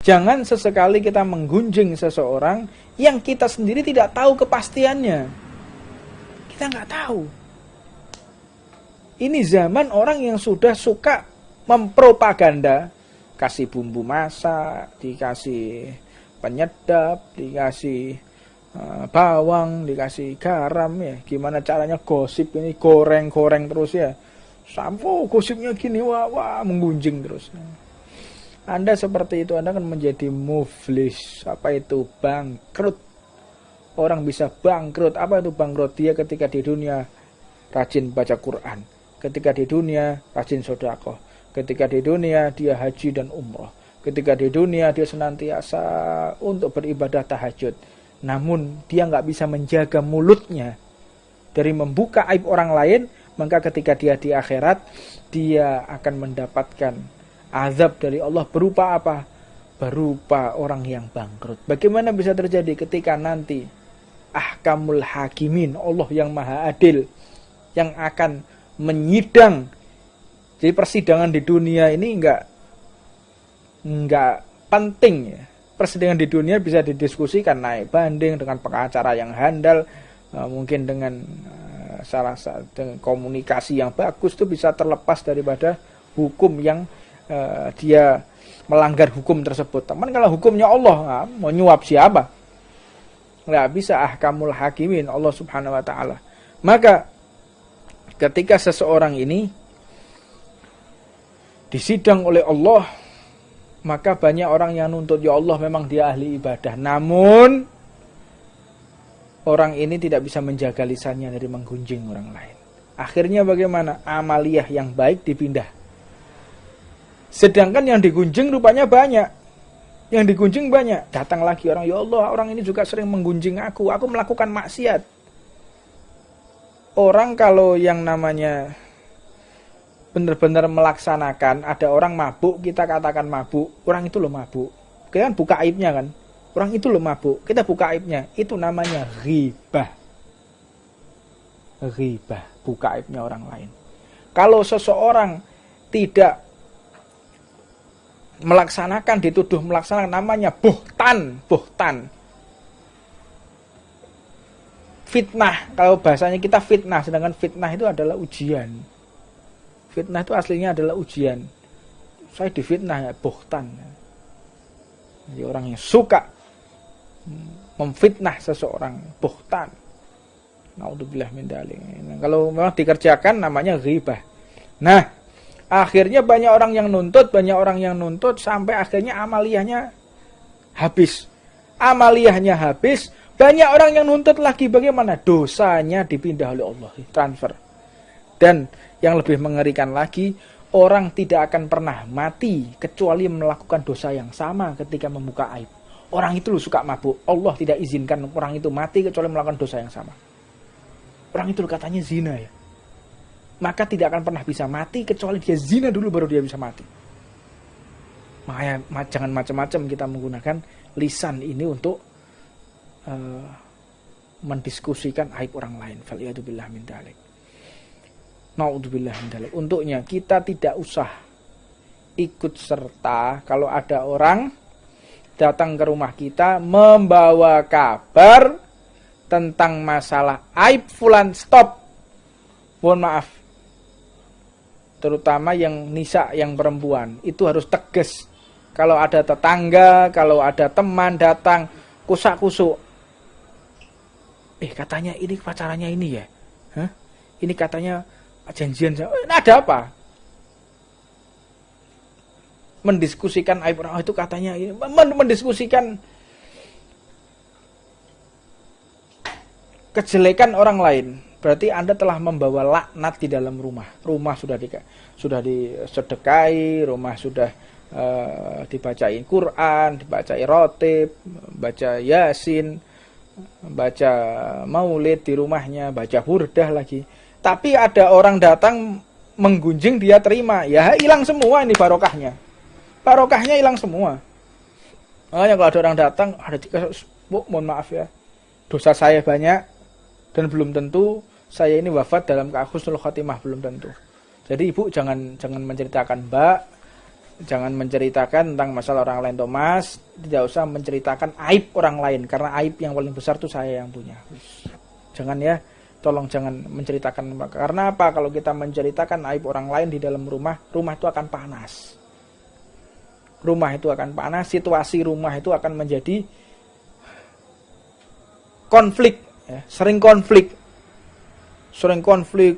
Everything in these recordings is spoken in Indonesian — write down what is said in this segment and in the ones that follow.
Jangan sesekali kita menggunjing seseorang yang kita sendiri tidak tahu kepastiannya. Kita nggak tahu. Ini zaman orang yang sudah suka mempropaganda, kasih bumbu masak, dikasih penyedap, dikasih bawang, dikasih garam ya. Gimana caranya gosip ini, goreng-goreng terus ya. Sampo gosipnya gini, wah menggunjing terus. Anda seperti itu, Anda akan menjadi muflis. Apa itu? Bangkrut. Orang bisa bangkrut. Apa itu bangkrut? Dia ketika di dunia rajin baca Quran, ketika di dunia rajin sedekah, ketika di dunia dia haji dan umrah, ketika di dunia dia senantiasa untuk beribadah tahajud. Namun dia nggak bisa menjaga mulutnya dari membuka aib orang lain, maka ketika dia di akhirat, dia akan mendapatkan azab dari Allah berupa apa? Berupa orang yang bangkrut. Bagaimana bisa terjadi ketika nanti ahkamul hakimin, Allah yang maha adil, yang akan menyidang. Jadi persidangan di dunia ini enggak penting ya. Persidangan di dunia bisa didiskusikan, naik banding dengan pengacara yang handal, mungkin dengan salah satu komunikasi yang bagus, itu bisa terlepas daripada hukum yang dia melanggar hukum tersebut. Teman, kalau hukumnya Allah, mau nyuap siapa? Nggak bisa. Ahkamul hakimin, Allah subhanahu wa ta'ala. Maka ketika seseorang ini disidang oleh Allah, maka banyak orang yang nuntut, ya Allah memang dia ahli ibadah, namun orang ini tidak bisa menjaga lisannya dari menggunjing orang lain. Akhirnya bagaimana? Amaliyah yang baik dipindah. Sedangkan yang digunjing rupanya banyak. Yang digunjing banyak. Datang lagi orang, ya Allah orang ini juga sering menggunjing aku melakukan maksiat. Orang kalau yang namanya benar-benar melaksanakan, ada orang mabuk, kita katakan mabuk, orang itu loh mabuk. Kita kan buka aibnya kan. Orang itu loh mabuk, kita buka aibnya. Itu namanya ghibah. Ghibah, buka aibnya orang lain. Kalau seseorang tidak melaksanakan, dituduh melaksanakan, namanya buhtan. Fitnah, kalau bahasanya kita fitnah, sedangkan fitnah itu adalah ujian. Fitnah itu aslinya adalah ujian. Saya difitnah ya, buhtan. Jadi orang yang suka memfitnah seseorang, buhtan. Naudzubillah min dzalik. Kalau memang dikerjakan namanya ghibah. Nah, akhirnya banyak orang yang nuntut sampai akhirnya amaliyahnya habis. Amaliyahnya habis, banyak orang yang nuntut lagi. Bagaimana? Dosanya dipindah oleh Allah, transfer. Dan yang lebih mengerikan lagi, orang tidak akan pernah mati kecuali melakukan dosa yang sama ketika membuka aib. Orang itu loh suka mabuk, Allah tidak izinkan orang itu mati kecuali melakukan dosa yang sama. Orang itu loh katanya zina ya, maka tidak akan pernah bisa mati kecuali dia zina dulu baru dia bisa mati. Makanya jangan macam-macam kita menggunakan lisan ini untuk mendiskusikan aib orang lain. Faliyatubillah min dzalik. Naudzubillah min dzalik. Untuknya kita tidak usah ikut serta kalau ada orang datang ke rumah kita membawa kabar tentang masalah aib fulan, stop. Mohon maaf. Terutama yang nisa, yang perempuan, itu harus tegas. Kalau ada tetangga, kalau ada teman datang kusak-kusuk, katanya ini pacarannya ini ya, ini katanya janjian, ada apa? Mendiskusikan aib orang itu katanya ini, mendiskusikan kejelekan orang lain. Berarti Anda telah membawa laknat di dalam rumah. Rumah sudah disedekahi, rumah sudah dibacain Quran, dibacain rotib, baca Yasin, baca maulid di rumahnya, baca burdah lagi. Tapi ada orang datang menggunjing, dia terima, ya hilang semua ini barokahnya. Barokahnya hilang semua. Makanya kalau ada orang datang, Bu, mohon maaf ya, dosa saya banyak dan belum tentu saya ini wafat dalam husnul khotimah, belum tentu. Jadi ibu jangan menceritakan Mbak Jangan menceritakan tentang masalah orang lain, Thomas. Tidak usah menceritakan aib orang lain, karena aib yang paling besar itu saya yang punya. Jangan ya, tolong jangan menceritakan. Karena apa? Kalau kita menceritakan aib orang lain di dalam rumah, rumah itu akan panas. Rumah itu akan panas, situasi rumah itu akan menjadi konflik, ya, sering konflik,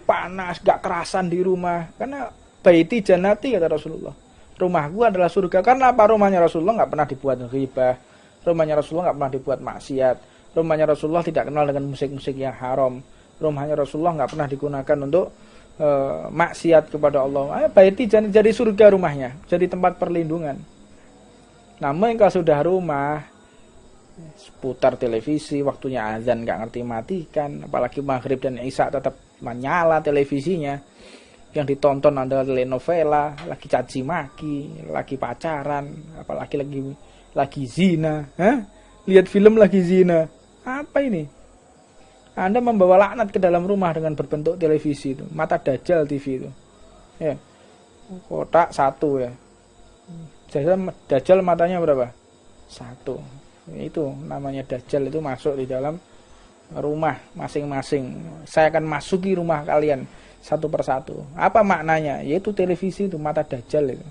panas, gak kerasan di rumah. Karena baiti jannati, kata Rasulullah. Rumahku adalah surga. Karena apa? Rumahnya Rasulullah gak pernah dibuat ghibah. Rumahnya Rasulullah gak pernah dibuat maksiat. Rumahnya Rasulullah tidak kenal dengan musik-musik yang haram. Rumahnya Rasulullah gak pernah digunakan untuk maksiat kepada Allah. Baiti jadi surga rumahnya, jadi tempat perlindungan. Namun kalau sudah rumah, putar televisi, waktunya azan gak ngerti matikan, apalagi maghrib dan isya tetap menyala televisinya. Yang ditonton adalah telenovela, lagi caci maki, lagi pacaran, apalagi lagi zina. Lihat film lagi zina. Apa ini? Anda membawa laknat ke dalam rumah dengan berbentuk televisi itu, mata dajjal TV itu. Ya. Kotak 1 ya. Dajjal matanya berapa? 1. Itu namanya dajjal, itu masuk di dalam rumah masing-masing. Saya akan masuki rumah kalian satu persatu. Apa maknanya? Yaitu televisi itu, mata dajjal itu.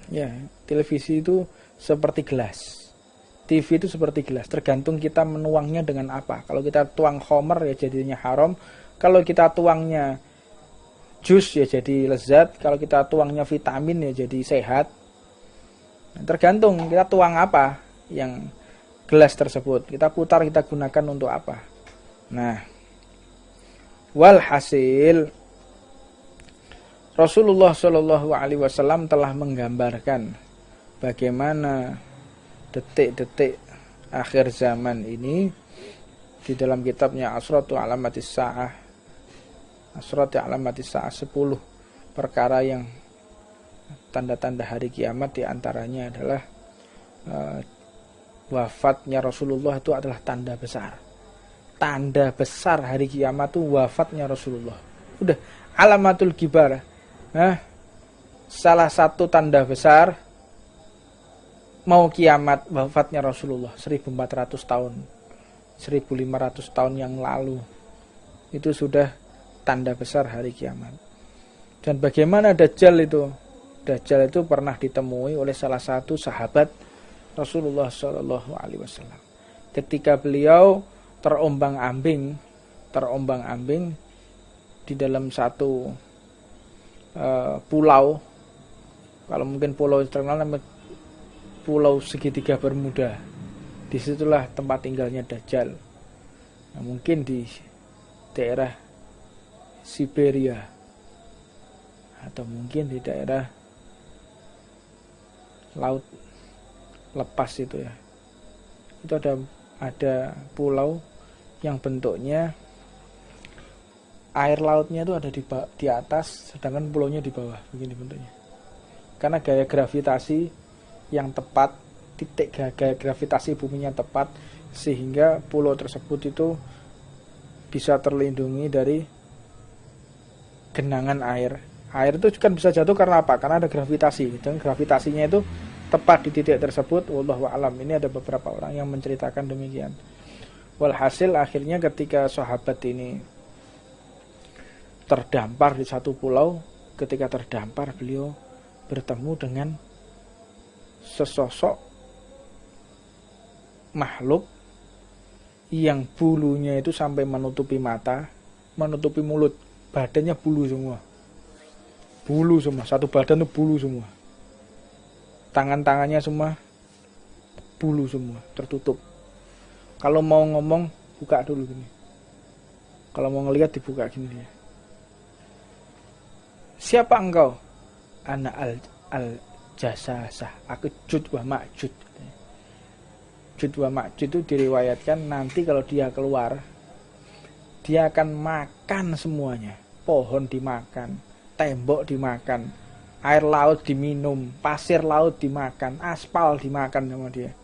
Ya, televisi itu seperti gelas. TV itu seperti gelas, tergantung kita menuangnya dengan apa. Kalau kita tuang khamr ya jadinya haram. Kalau kita tuangnya jus ya jadi lezat. Kalau kita tuangnya vitamin ya jadi sehat. Tergantung kita tuang apa yang gelas tersebut. Kita putar, kita gunakan untuk apa. Nah, walhasil Rasulullah Shallallahu Alaihi Wasallam telah menggambarkan bagaimana detik-detik akhir zaman ini di dalam kitabnya Asratu Alamatis Sa'ah. Asratu Alamatis Sa'ah, 10 perkara yang tanda-tanda hari kiamat, di antaranya adalah wafatnya Rasulullah itu adalah tanda besar. Tanda besar hari kiamat itu wafatnya Rasulullah. Udah, alamatul kibar. Salah satu tanda besar mau kiamat wafatnya Rasulullah 1400 tahun, 1500 tahun yang lalu. Itu sudah tanda besar hari kiamat. Dan bagaimana Dajjal itu? Dajjal itu pernah ditemui oleh salah satu sahabat Rasulullah Shallallahu Alaihi Wasallam. Ketika beliau terombang-ambing di dalam satu pulau, kalau mungkin pulau terkenal namanya Pulau Segitiga Bermuda. Disitulah tempat tinggalnya Dajjal. Nah, mungkin di daerah Siberia atau mungkin di daerah laut lepas itu ya. Itu ada pulau yang bentuknya air lautnya itu ada di atas, sedangkan pulaunya di bawah, begini bentuknya. Karena gaya gravitasi yang tepat, titik gaya gravitasi buminya tepat, sehingga pulau tersebut itu bisa terlindungi dari genangan air. Air itu kan bisa jatuh karena apa? Karena ada gravitasi. Dan gravitasinya itu tepat di titik tersebut. Wallahu a'lam. Ini ada beberapa orang yang menceritakan demikian. Walhasil akhirnya ketika sahabat ini terdampar di satu pulau, ketika terdampar beliau bertemu dengan sesosok makhluk yang bulunya itu sampai menutupi mata, menutupi mulut, badannya bulu semua. Bulu semua, satu badan itu bulu semua. Tangan-tangannya semua bulu semua, tertutup. Kalau mau ngomong, buka dulu gini. Kalau mau ngelihat dibuka gini dia. Siapa engkau? Ana al-jasasah. Aku Jud wa Ma'jud. Jud wa Ma'jud itu diriwayatkan nanti kalau dia keluar, dia akan makan semuanya. Pohon dimakan, tembok dimakan, air laut diminum, pasir laut dimakan, aspal dimakan sama dia.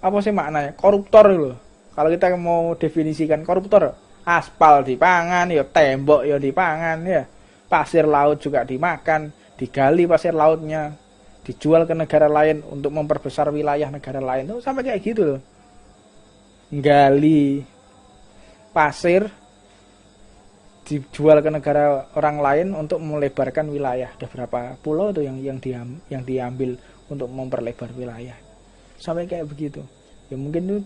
Apa sih maknanya? Koruptor loh. Kalau kita mau definisikan koruptor, aspal dipangan, ya tembok ya dipangan, ya pasir laut juga dimakan, digali pasir lautnya, dijual ke negara lain untuk memperbesar wilayah negara lain. Tuh sampai kayak gitu loh. Gali pasir dijual ke negara orang lain untuk melebarkan wilayah. Ada berapa pulau tuh yang diambil untuk memperlebar wilayah. Sampai kayak begitu. Ya mungkin itu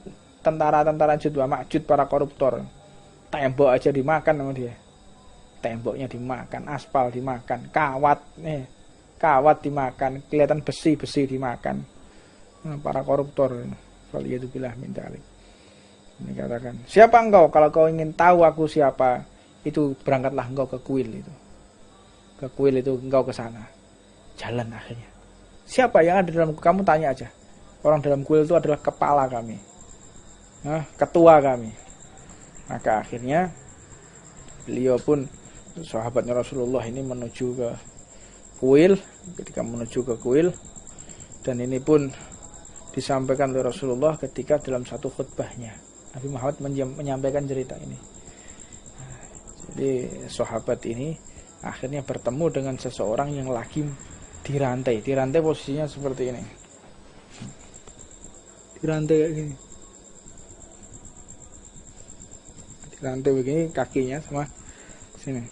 tentara-tentara Jud wa Ma'jud, para koruptor. Tembok aja dimakan sama dia. Temboknya dimakan, aspal dimakan, kawat dimakan, kelihatan besi dimakan. Para koruptor. Waliyadzubillah min dzalik. Ini katakan, siapa engkau? Kalau kau ingin tahu aku siapa, itu berangkatlah engkau ke kuil itu. Ke kuil itu engkau ke sana. Jalan akhirnya. Siapa yang ada dalam kamu tanya aja. Orang dalam kuil itu adalah kepala kami. Ketua kami. Maka akhirnya beliau pun, sahabatnya Rasulullah ini menuju ke kuil. Ketika menuju ke kuil, dan ini pun disampaikan oleh Rasulullah ketika dalam satu khutbahnya. Nabi Muhammad menyampaikan cerita ini. Jadi sahabat ini akhirnya bertemu dengan seseorang yang lagi dirantai. Dirantai posisinya seperti ini. Dirantai kayak gini. Dirantai begini kakinya sama sini.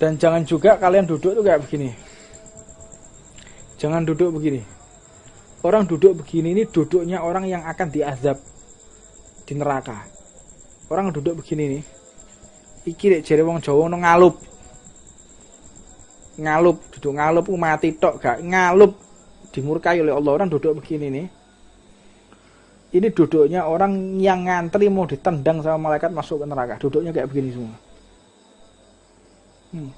Dan jangan juga kalian duduk tuh kayak begini. Jangan duduk begini. Orang duduk begini ini duduknya orang yang akan diazab di neraka. Orang duduk begini nih. Iki nek jere wong Jawa ono ngalup. Ngalup, duduk ngalup mati tok gak ngalup, dimurkai oleh Allah. Orang duduk begini nih. Ini duduknya orang yang ngantri mau ditendang sama malaikat masuk ke neraka. Duduknya kayak begini semua.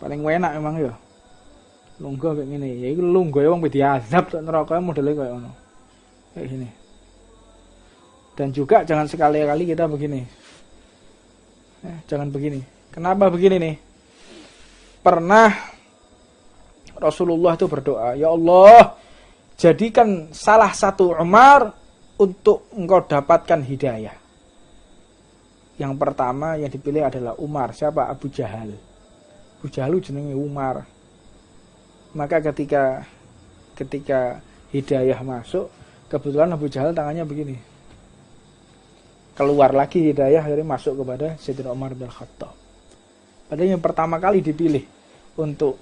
Paling enak memang ya. Lungguh kayak gini. Ya iku lungguh wong diazab tok neraka modelnya kayak ngono. Kayak gini. Dan juga jangan sekali-kali kita begini. Jangan begini. Kenapa begini nih? Pernah Rasulullah itu berdoa, ya Allah, jadikan salah satu Umar untuk engkau dapatkan hidayah. Yang pertama yang dipilih adalah Umar. Siapa? Abu Jahal. Abu Jahal jenenge Umar. Maka ketika hidayah masuk, kebetulan Abu Jahal tangannya begini. Keluar lagi hidayah, akhirnya masuk kepada Sayyidina Umar bin Khattab. Padahal yang pertama kali dipilih untuk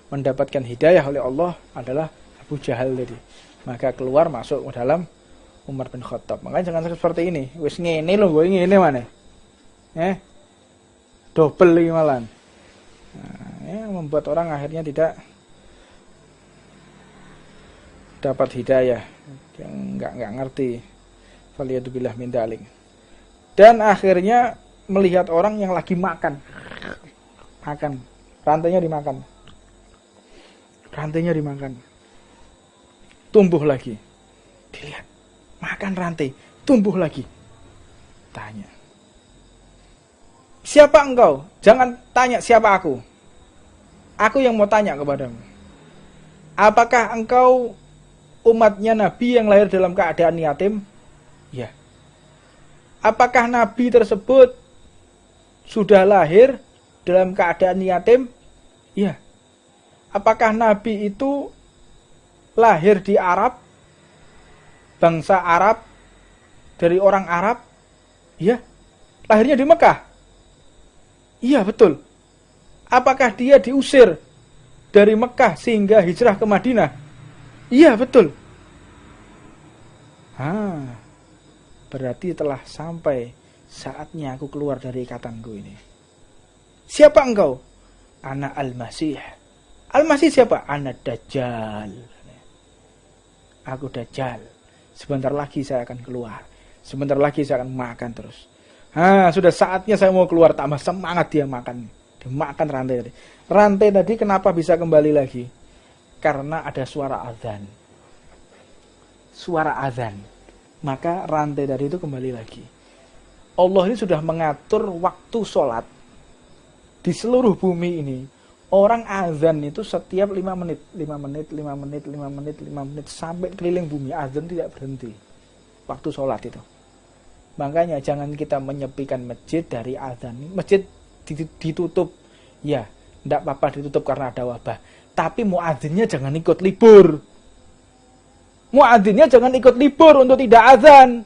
mendapatkan hidayah oleh Allah adalah Abu Jahal tadi. Maka keluar masuk ke dalam Umar bin Khattab. Makanya jangan seperti ini. Wis ngene lho, gue ngene mana? Double lagi malan. Membuat orang akhirnya tidak dapat hidayah. Yang enggak ngerti. Faliyadzubillah min dzalik. Dan akhirnya melihat orang yang lagi makan, rantainya dimakan, tumbuh lagi, dilihat, makan rantai, tumbuh lagi, tanya, siapa engkau? Jangan tanya siapa aku yang mau tanya kepadamu, apakah engkau umatnya Nabi yang lahir dalam keadaan yatim? Ya. Apakah Nabi tersebut sudah lahir dalam keadaan yatim? Ya. Apakah Nabi itu lahir di Arab? Bangsa Arab? Dari orang Arab? Ya. Lahirnya di Mekah? Iya, betul. Apakah dia diusir dari Mekah sehingga hijrah ke Madinah? Iya, betul. Berarti telah sampai saatnya aku keluar dari ikatanku ini. Siapa engkau? Ana Al-Masih. Al-Masih siapa? Ana Dajjal. Aku Dajjal. Sebentar lagi saya akan keluar. Sebentar lagi saya akan makan terus. Sudah saatnya saya mau keluar. Tambah semangat dia makan. Dia makan rantai tadi. Rantai tadi kenapa bisa kembali lagi? Karena ada suara azan. Suara azan. Maka rantai dari itu kembali lagi. Allah ini sudah mengatur waktu sholat di seluruh bumi ini. Orang azan itu setiap 5 menit sampai keliling bumi. Azan tidak berhenti waktu sholat itu. Makanya jangan kita menyepikan masjid dari azan. Masjid ditutup, ya, Tidak apa-apa ditutup karena ada wabah. Tapi muadzinnya jangan ikut libur. Muadzinnya jangan ikut libur untuk tidak azan.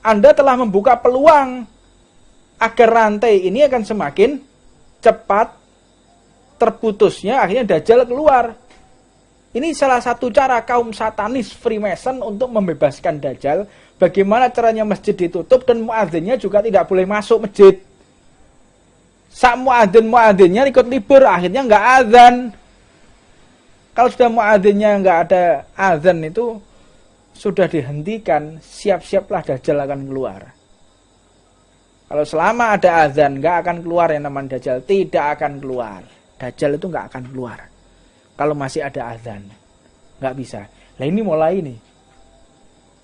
Anda telah membuka peluang agar rantai ini akan semakin cepat terputusnya, akhirnya Dajjal keluar. Ini salah satu cara kaum satanis Freemason untuk membebaskan Dajjal. Bagaimana caranya masjid ditutup dan muadzinnya juga tidak boleh masuk masjid. Sak muadzinnya ikut libur, akhirnya nggak azan. Kalau sudah muadzinnya nggak ada azan itu sudah dihentikan, siap-siaplah Dajjal akan keluar. Kalau selama ada azan nggak akan keluar yang namanya Dajjal, tidak akan keluar. Dajjal itu nggak akan keluar kalau masih ada azan, nggak bisa. Nah ini mulai nih,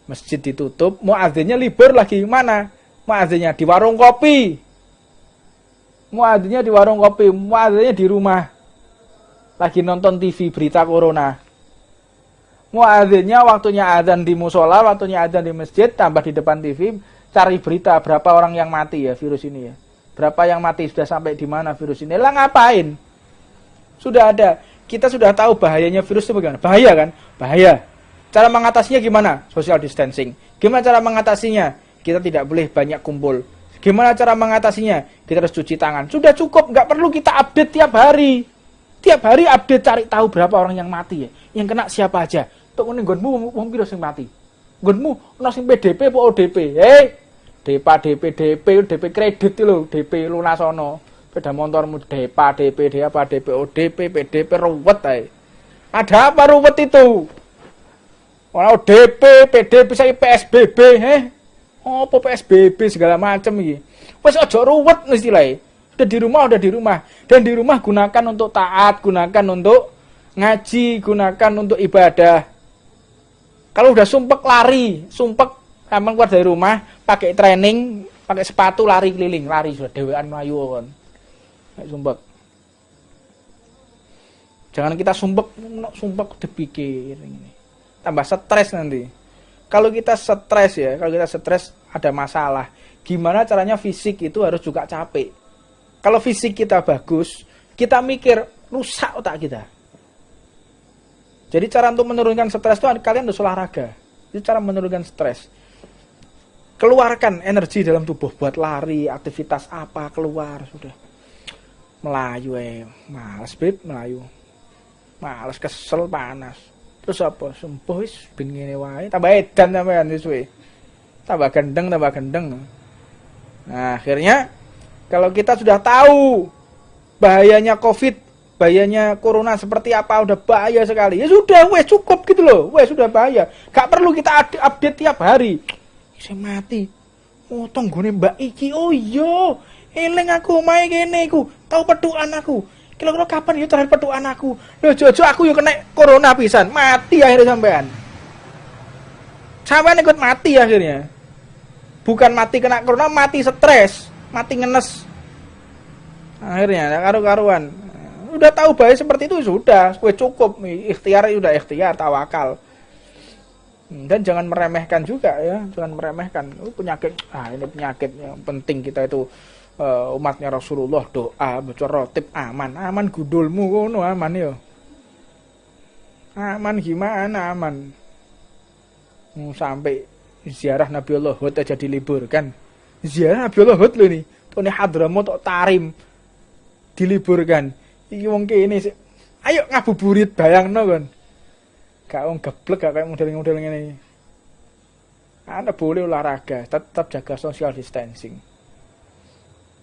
masjid ditutup, muadzinnya libur lagi mana? Muadzinnya di warung kopi, muadzinnya di warung kopi, muadzinnya di rumah, lagi nonton TV berita corona. Muadzinnya waktunya azan di musola, waktunya azan di masjid, tambah di depan TV, cari berita berapa orang yang mati ya virus ini ya, berapa yang mati, sudah sampai di mana virus ini. Lah ngapain? Sudah ada. Kita sudah tahu bahayanya virus itu bagaimana. Bahaya kan? Bahaya. Cara mengatasinya gimana? Social distancing. Gimana cara mengatasinya? Kita tidak boleh banyak kumpul. Gimana cara mengatasinya? Kita harus cuci tangan. Sudah cukup. Nggak perlu kita update tiap hari. Tiap hari update, cari tahu berapa orang yang mati ya. Yang kena siapa aja. Untuk nggonmu wong piro sing mati. Nggonmu ana sing PDP apa ODP? DP kredit lho, DP lunasono. Sepeda motormu DEPA, DP, ODP, PDP, ruwet aja. Ada apa ruwet itu? Orang ODP, PDP, saya PSBB, apa PSBB segala macam iki. Wes aja ruwet istilahnya. Udah di rumah. Dan di rumah gunakan untuk taat, gunakan untuk ngaji, gunakan untuk ibadah. Kalau udah sumpek lari, kapan keluar dari rumah, pakai training, pakai sepatu lari keliling, lari sudah dewean melayu kan. Sumpek. Jangan kita sumpek dipikir ini. Tambah stres nanti. Kalau kita stres ada masalah. Gimana caranya fisik itu harus juga capek. Kalau fisik kita bagus, kita mikir rusak otak kita. Jadi cara untuk menurunkan stres itu kalian harus olahraga. Itu cara menurunkan stres. Keluarkan energi dalam tubuh buat lari, aktivitas apa, keluar sudah. Melayu males melayu. Males, kesel, panas. Terus apa? Sembuh wis ben ngene wae, tambah edan sampean wis we. Tambah gendeng. Nah, akhirnya kalau kita sudah tahu bahayanya Covid, bahayanya corona seperti apa, udah bahaya sekali. Ya sudah, wes cukup gitu loh. Wes sudah bahaya. Gak perlu kita update tiap hari. Saya mati. Oh, tonggone Mbak iki. Oh iya. Eling aku omahe kene iku. Tahu petukan aku. Kira-kira kapan ya terakhir petukan aku? Loh, jojo aku yo kena corona pisan. Mati akhirnya sampean. Sampean ikut mati akhirnya. Bukan mati kena corona, mati stres, mati ngenes. Akhirnya karu-karuan. Udah tahu bahaya seperti itu sudah, cukup. Ikhtiar udah ikhtiar, tawakal. Dan jangan meremehkan juga ya, jangan meremehkan. Penyakit, ini penyakit yang penting kita itu umatnya Rasulullah doa baca rotib aman gudulmu ngono aman yo. Aman gimana aman? Sampai ziarah Nabiullah Hud aja diliburkan. Ziarah Nabiullah Hud lho nih. Tone Hadramut tok Tarim diliburkan. Iki wong kene ayo ngabuburit bayangno kon. Gak wong geblek gak kayak model-model ngene iki. Anda boleh olahraga, tetap jaga social distancing.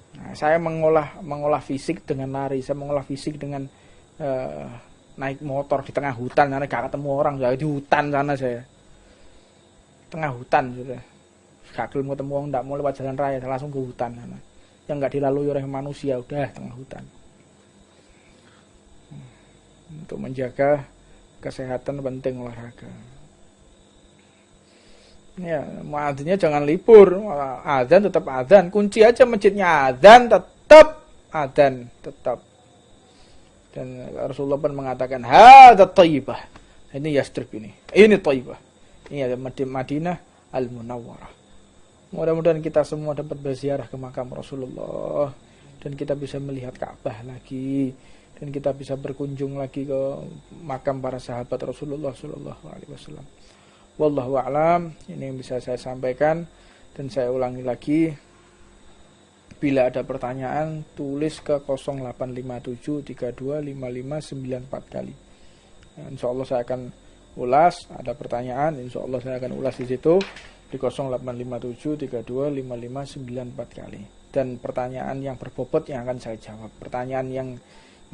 Nah, saya mengolah fisik dengan lari, saya mengolah fisik dengan naik motor di tengah hutan, karena gak ketemu orang, saya di hutan sana saya. Tengah hutan sudah. Gak belum ketemu orang, tidak mau lewat jalan raya, saya langsung ke hutan sana. Yang gak dilalui oleh manusia, udah tengah hutan. Untuk menjaga kesehatan penting olahraga. Ya, muadzinnya jangan libur. Azan tetap azan. Kunci aja masjidnya azan tetap. Dan Rasulullah pun mengatakan, "Hadza thayyibah." Ini Yastrib ini. Ini thayyibah. Ini ada Madinah Al-Munawwarah. Mudah-mudahan kita semua dapat berziarah ke makam Rasulullah. dan kita bisa melihat Ka'bah lagi, dan kita bisa berkunjung lagi ke makam para sahabat Rasulullah Sallallahu Alaihi Wasallam. Wallahu a'lam. Ini yang bisa saya sampaikan, dan saya ulangi lagi. Bila ada pertanyaan, tulis ke 0857325594 kali. Insya Allah saya akan ulas. Ada pertanyaan, insya Allah saya akan ulas di situ di 0857325594 kali. Dan pertanyaan yang berbobot yang akan saya jawab. Pertanyaan yang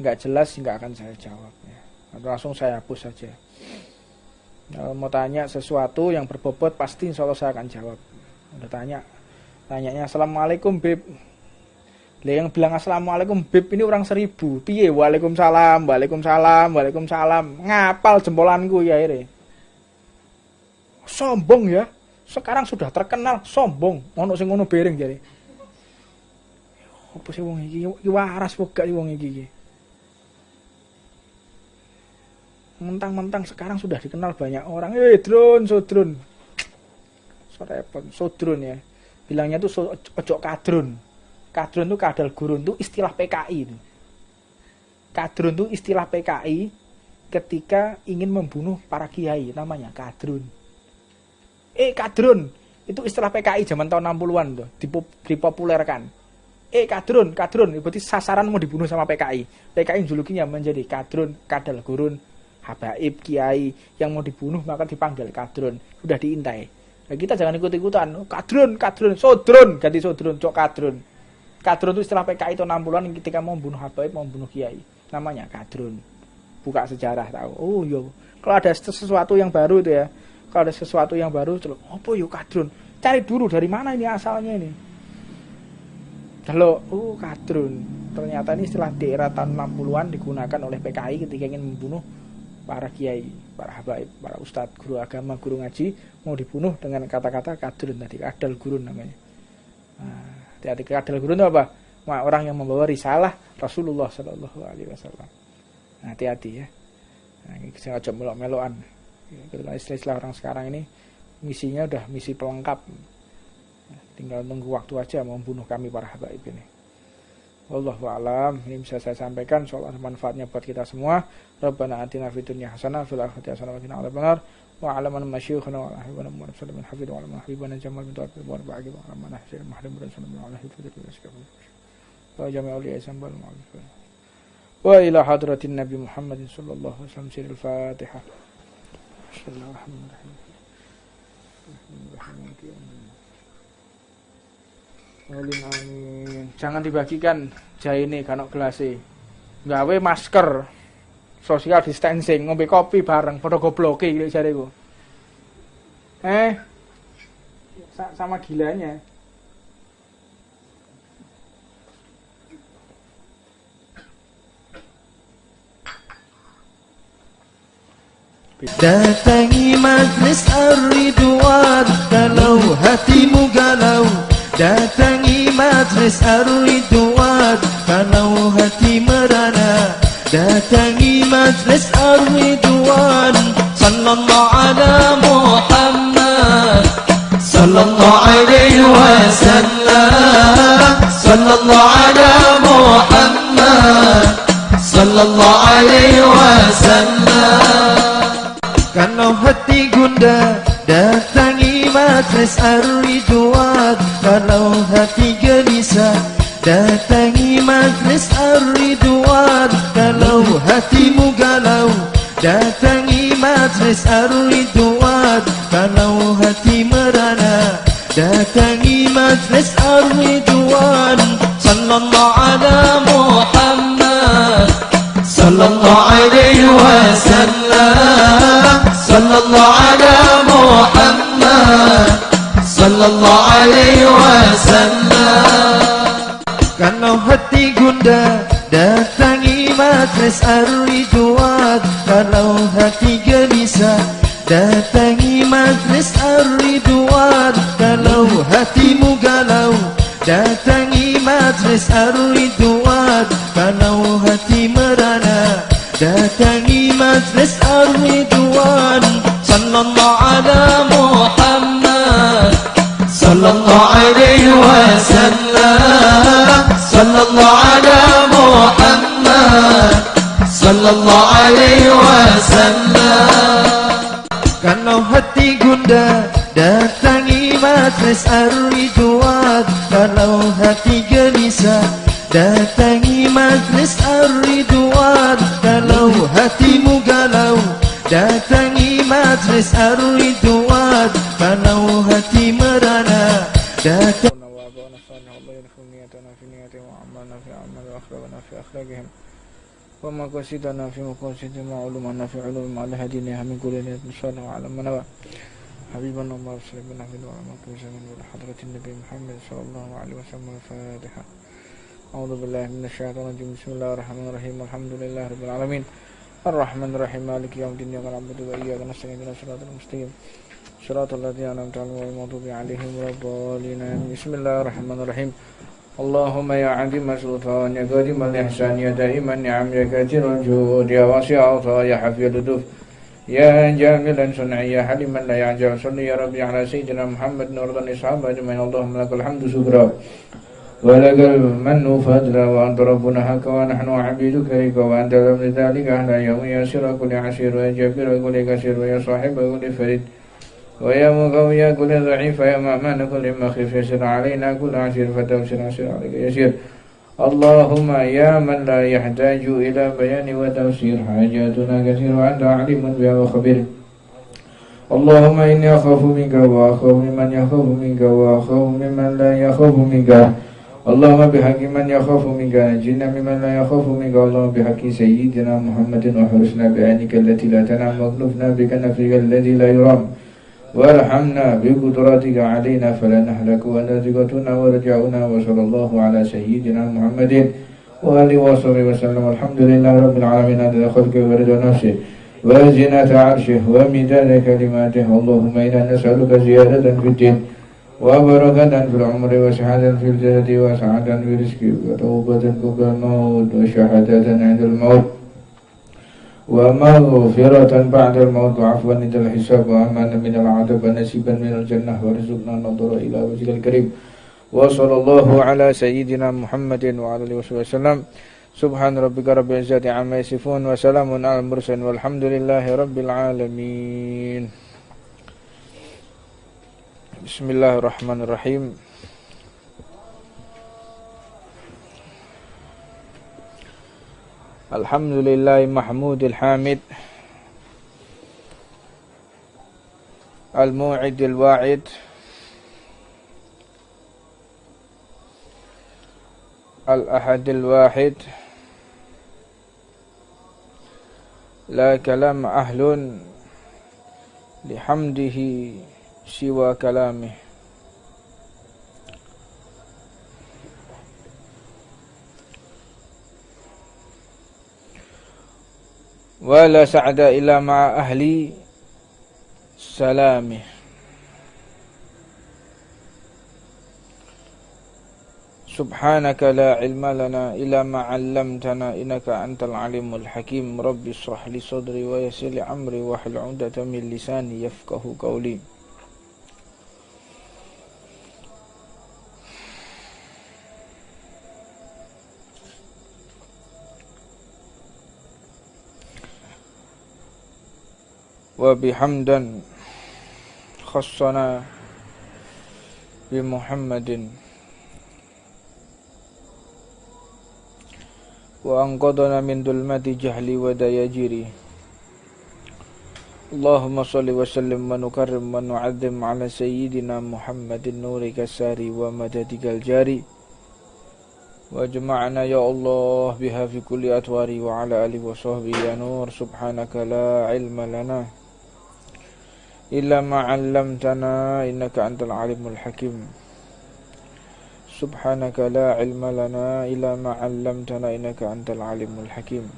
nggak jelas nggak akan saya jawab. Ya. Langsung saya hapus saja. Kalau mau tanya sesuatu yang berbobot, pasti insya Allah saya akan jawab. Udah tanyanya Assalamualaikum Bib. Yang bilang Assalamualaikum Bib ini orang 1000. Piye? Waalaikumsalam, waalaikumsalam, waalaikumsalam. Ngapal jempolanku ya ini. Sombong ya. Sekarang sudah terkenal sombong. Ono sing ngono bereng jare. Apa sih wong iki? Iki waras kok gak wong iki. Mentang-mentang sekarang sudah dikenal banyak orang. Sodron. Sodron ya. Bilangnya tuh ojo kadrun. Kadrun itu kadal gurun itu istilah PKI. Kadrun itu istilah PKI ketika ingin membunuh para kiai, namanya kadrun. Kadrun itu istilah PKI zaman tahun 60-an tuh, dipopulerkan. Kadrun, berarti sasaran mau dibunuh sama PKI. PKI julukinya menjadi kadrun, kadal gurun, habaib, kiai yang mau dibunuh maka dipanggil kadrun, sudah diintai. Nah, kita jangan ikut-ikutan. Kadrun, sodron, ganti sodron, cok kadrun. Kadrun itu istilah PKI tahun 60-an ketika mau membunuh habaib, mau membunuh kiai. Namanya kadrun. Buka sejarah tahu. Oh iya. Kalau ada sesuatu yang baru itu ya. Kalau ada sesuatu yang baru, apa yo kadrun? Cari dulu dari mana ini asalnya ini. Kalau kadrun. Ternyata ini istilah daerah tahun 60-an digunakan oleh PKI ketika ingin membunuh para kiai, para habaib, para ustadz, guru agama, guru ngaji, mau dibunuh dengan kata-kata kadrun tadi, kadal gurun namanya. Nah, hati-hati, kadal gurun itu apa? Orang yang membawa risalah Rasulullah Sallallahu Alaihi Wasallam. Nah, hati-hati ya. Nah, ini sengaja melok-melokan. Istilah-istilah orang sekarang ini misinya udah misi pelengkap. Tinggal tunggu waktu aja mau membunuh kami para habaib ini. Wallahu a'lam. Ini bisa saya sampaikan, soal manfaatnya buat kita semua. Rabbana atina fid dunya hasanah fil akhirati hasanah wa qina adzabannar. Wa 'alaman masyaykhana wa ahibana Muhammad sallallahu alaihi wasallam wa 'alaman habibana Jamal bin Tawfiq wa ba'd wa 'alaman ahsir mahrim sallallahu alaihi wasallam. Wa jami'ul lisan wal mu'allif. Wa ila hadratin Nabi Muhammad sallallahu alaihi wasallam sirul Fatihah. Bismillahirrahmanirrahim. Amin. Jangan dibagikan jaine kanok gelase. Gawe masker. Social distancing, ngombe kopi bareng, padha gobloke iki jareku. Sama gilanya. Datangi majlis ar-ridwan kalau hatimu galau. Datangi majlis ar-ridwan kalau hati merana. Datangi majlis ar-ridwan sallallahu ala Muhammad sallallahu alaihi wasallam sallallahu ala Muhammad sallallahu alaihi wasallam. Kalau hati gundah datangi majlis ar-ridwan. Kalau hati gelisah datangi majlis ar-ridwan. Kalau hatimu galau datangi majlis ar-ridwan. Kalau hati merana datangi majlis ar-ridwan sallallahu ala Muhammad sallallahu alaihi wasallam sallallahu ala Muhammad sallallahu alaihi wasallam. Kalau hati gundah datangi majlis ar-ridwan. Kalau hati gelisah datangi majlis ar-ridwan. Kalau hatimu galau datangi majlis ar-ridwan. Kalau hati merana datangi majlis ar-ridwan sallallahu ala Muhammad sallallahu alaihi wasallam sallallahu Kalau hati gundah datangi majlis Ar-Ridwan. Kalau hati gelisah datangi majlis Ar-Ridwan. Kalau hatimu galau datangi majlis Ar-Ridwan. Kalau hati merana datangi وما قصدنا في مقاصدنا وعلومنا في علوم على هدينا من كل نية صالح وعلى منوى حبيبنا الله وسلمنا في العلماء وزمن حضرة النبي محمد صلى الله عليه وسلم. الفاتحة. أعوذ بالله من الشيطان الرجيم. بسم الله الرحمن الرحيم. الحمد لله رب العالمين الرحمن الرحيم مالك يوم الدين. إياك نعبد وإياك نستعين اهدنا الصراط المستقيم صراط الذين أنعمت عليهم غير المغضوب عليهم ولا الضالين. بسم الله الرحمن الرحيم. اللهم يا عظيم السلطان يا قديم الإحسان يا دائم النعم يا كثير الجود يا واسع العطاء يا حفي اللطف يا جاملا صنعي يا حليما لا يعجل. صل يا ربي على سيدنا محمد وارض الأصحاب أجمعين. اللهم لك الحمد شكرا ولك المن فضلا وأنت ربنا حقا ونحن عبيدك لك وأنت لم ذلك أهل يوم يا سر كل عسير ويا جبير كل كسير ويا صاحب كل فريد ويا مقوي كل ضعيف يا مأمن كل مخيف يسر علينا كل عسير فتوسر عسير عليك يسير. اللهم يا من لا يحتاج إلى بيان وتفسير حاجاتنا كثير وأنت عليم بها وخبير. اللهم إني أخاف منك وأخاف ممن يخاف منك وأخاف ممن لا يخاف منك. اللهم بحق من يخاف منك نجنا ممن لا يخاف منك. اللهم بحق سيدنا محمد وحرسنا بعينك التي لا تنام واكنفنا بكنفك الذي لا يرام وارحمنا بقدرتك علينا فلا نهلك ولا ثقتنا ورجعنا. وصلى الله على سيدنا محمد وآله وصحبه وسلم. الحمد لله رب العالمين عدد خلقه ورضا نفسه وزنة عرشه ومداد كلماته. اللهم إنا نسألك زيادة في الدين وبركة في العمر وسعادة في الجسد وسعادة في الرزق وتوبة قبل الموت وشهادة عند الموت ومغفرة بعد الموت وعفوا عند الحساب وأمانا من العذاب ونسيبا من الجنة ورزقنا النظر إلى وجهك الكريم. وصلى الله على سيدنا محمد وعلى آله وصحبه وسلم. سبحان ربك رب العزة عما يصفون وسلام على المرسلين والحمد لله رب العالمين. بسم الله الرحمن الرحيم. Alhamdulillah mahmudil hamid al-mu'idil wa'id al-ahadil wahid la kalam ahlun lihamdihi siwa kalamih. Wala sa'ada illa ma'a ahli salamih. Subhanaka la ilma lana illa ma 'allamtana innaka antal alimul hakim. Rabbi ishrah li sadri wa yassir li amri wahlul 'uqdatam min lisani yafqahu qawli. Wa bihamdan khassana bi Muhammadin wa anqadana min dulmati jahli wa dayajiri. Allahumma salli wa sallim wa nukarrim wa nu'adzim ala sayyidina Muhammadin nurika sari wa madadikal jari wa jama'na ya Allah biha fi kulli atwari wa ala alihi wa sahbihi ya nur. Subhanaka la ilma lana illa ma 'allamtana innaka antal alimul hakim. Subhanaka la ilma lana illa ma 'allamtana innaka antal alimul hakim.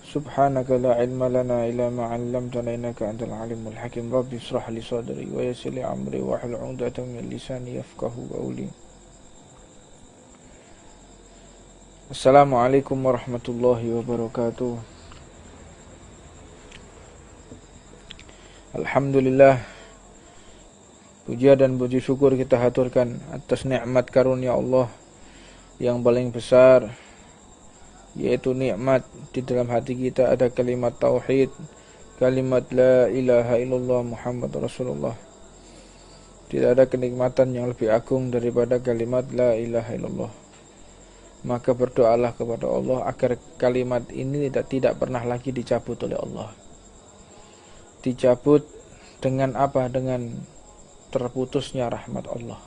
Subhanaka la ilma lana illa ma 'allamtana innaka antal alimul hakim. Rabbi ishrah li sadri wa yassir li amri wahlul 'uqdatam min lisani yafqahu qawli. Assalamualaikum warahmatullahi wabarakatuh. Alhamdulillah, puja dan puji syukur kita haturkan atas nikmat karunia Allah yang paling besar, yaitu nikmat di dalam hati kita ada kalimat tauhid, kalimat la ilaha illallah Muhammad Rasulullah. Tidak ada kenikmatan yang lebih agung daripada kalimat la ilaha illallah. Maka berdoalah kepada Allah agar kalimat ini tidak pernah lagi dicabut oleh Allah. Dicabut dengan apa? Dengan terputusnya rahmat Allah.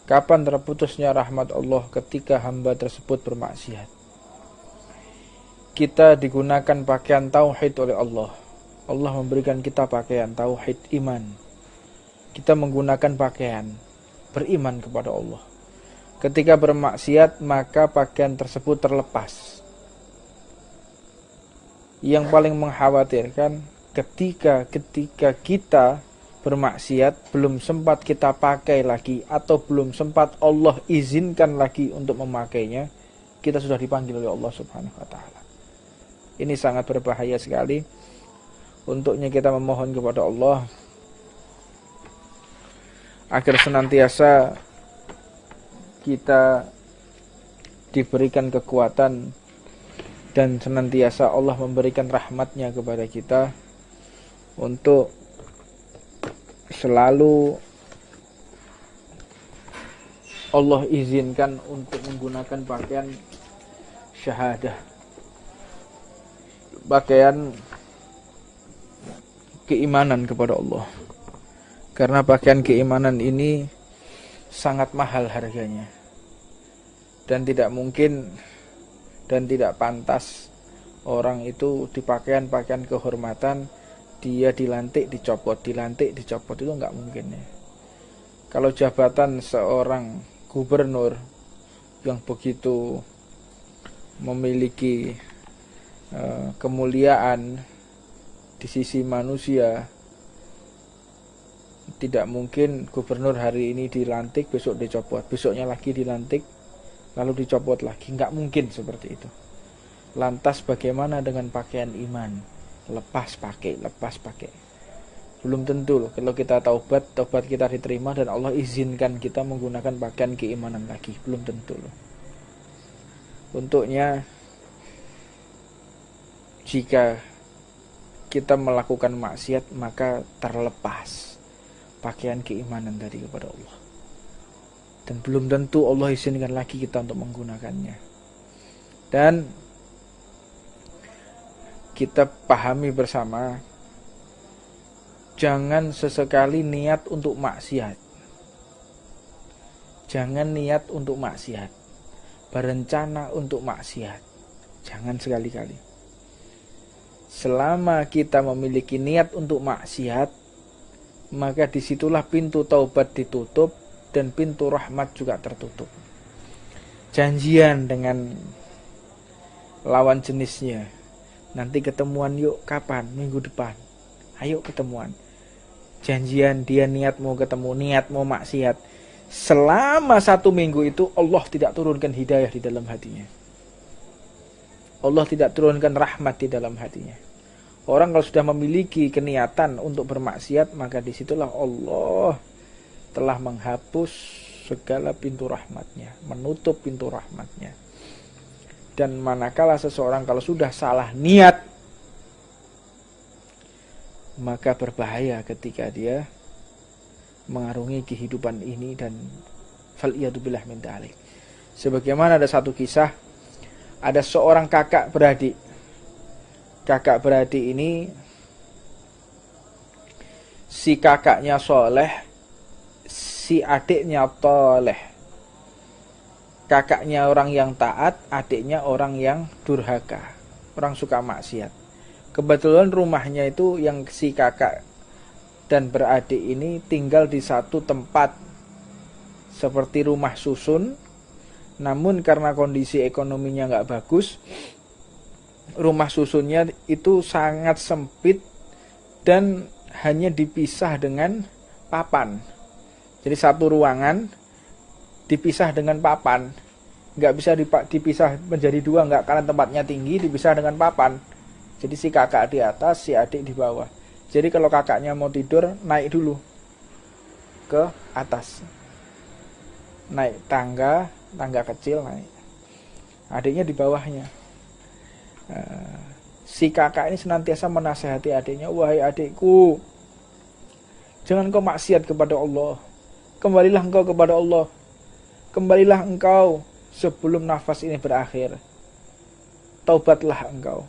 Kapan terputusnya rahmat Allah? Ketika hamba tersebut bermaksiat. Kita digunakan pakaian tauhid oleh Allah. Allah memberikan kita pakaian tauhid iman. Kita menggunakan pakaian beriman kepada Allah. Ketika bermaksiat, maka pakaian tersebut terlepas. Yang paling mengkhawatirkan ketika kita bermaksiat, belum sempat kita pakai lagi, atau belum sempat Allah izinkan lagi untuk memakainya, kita sudah dipanggil oleh Allah Subhanahu wa Ta'ala. Ini sangat berbahaya sekali. Untuknya kita memohon kepada Allah agar senantiasa kita diberikan kekuatan dan senantiasa Allah memberikan rahmatnya kepada kita untuk selalu Allah izinkan untuk menggunakan pakaian syahadah, pakaian keimanan kepada Allah. Karena pakaian keimanan ini sangat mahal harganya, dan tidak mungkin dan tidak pantas orang itu di pakaian-pakaian kehormatan dia dilantik dicopot itu nggak mungkin ya. Kalau jabatan seorang gubernur yang begitu memiliki kemuliaan di sisi manusia, tidak mungkin gubernur hari ini dilantik, besok dicopot, besoknya lagi dilantik, lalu dicopot lagi. Nggak mungkin seperti itu. Lantas bagaimana dengan pakaian iman? Lepas pakai. Belum tentu loh. Kalau kita taubat kita diterima dan Allah izinkan kita menggunakan pakaian keimanan lagi. Belum tentu loh. Untuknya, jika kita melakukan maksiat, maka terlepas pakaian keimanan tadi kepada Allah. Dan belum tentu Allah izinkan lagi kita untuk menggunakannya. Dan kita pahami bersama, jangan sesekali niat untuk maksiat. Jangan niat untuk maksiat, berencana untuk maksiat. Jangan sekali-kali. Selama kita memiliki niat untuk maksiat, maka disitulah pintu taubat ditutup dan pintu rahmat juga tertutup. Janjian dengan lawan jenisnya, nanti ketemuan yuk, kapan? Minggu depan. Ayo ketemuan. Janjian, dia niat mau ketemu, niat mau maksiat. Selama 1 minggu itu Allah tidak turunkan hidayah di dalam hatinya. Allah tidak turunkan rahmat di dalam hatinya. Orang kalau sudah memiliki keniatan untuk bermaksiat, maka disitulah Allah telah menghapus segala pintu rahmatnya, menutup pintu rahmatnya. Dan manakala seseorang kalau sudah salah niat, maka berbahaya ketika dia mengarungi kehidupan ini dan fal'iyadzubillah min dzalik. Sebagaimana ada satu kisah, ada seorang kakak beradik. Kakak beradik ini, si kakaknya soleh, si adiknya toleh. Kakaknya orang yang taat, adiknya orang yang durhaka, orang suka maksiat. Kebetulan rumahnya itu yang si kakak dan beradik ini tinggal di satu tempat seperti rumah susun. Namun karena kondisi ekonominya nggak bagus, rumah susunnya itu sangat sempit dan hanya dipisah dengan papan. Jadi satu ruangan dipisah dengan papan, nggak bisa dipisah menjadi 2, nggak, karena tempatnya tinggi, dipisah dengan papan. Jadi si kakak di atas, si adik di bawah. Jadi kalau kakaknya mau tidur, naik dulu ke atas, naik tangga kecil naik, adiknya di bawahnya. Si kakak ini senantiasa menasehati adiknya, wahai adikku, jangan kau maksiat kepada Allah. Kembalilah engkau kepada Allah. Kembalilah engkau sebelum nafas ini berakhir. Taubatlah engkau.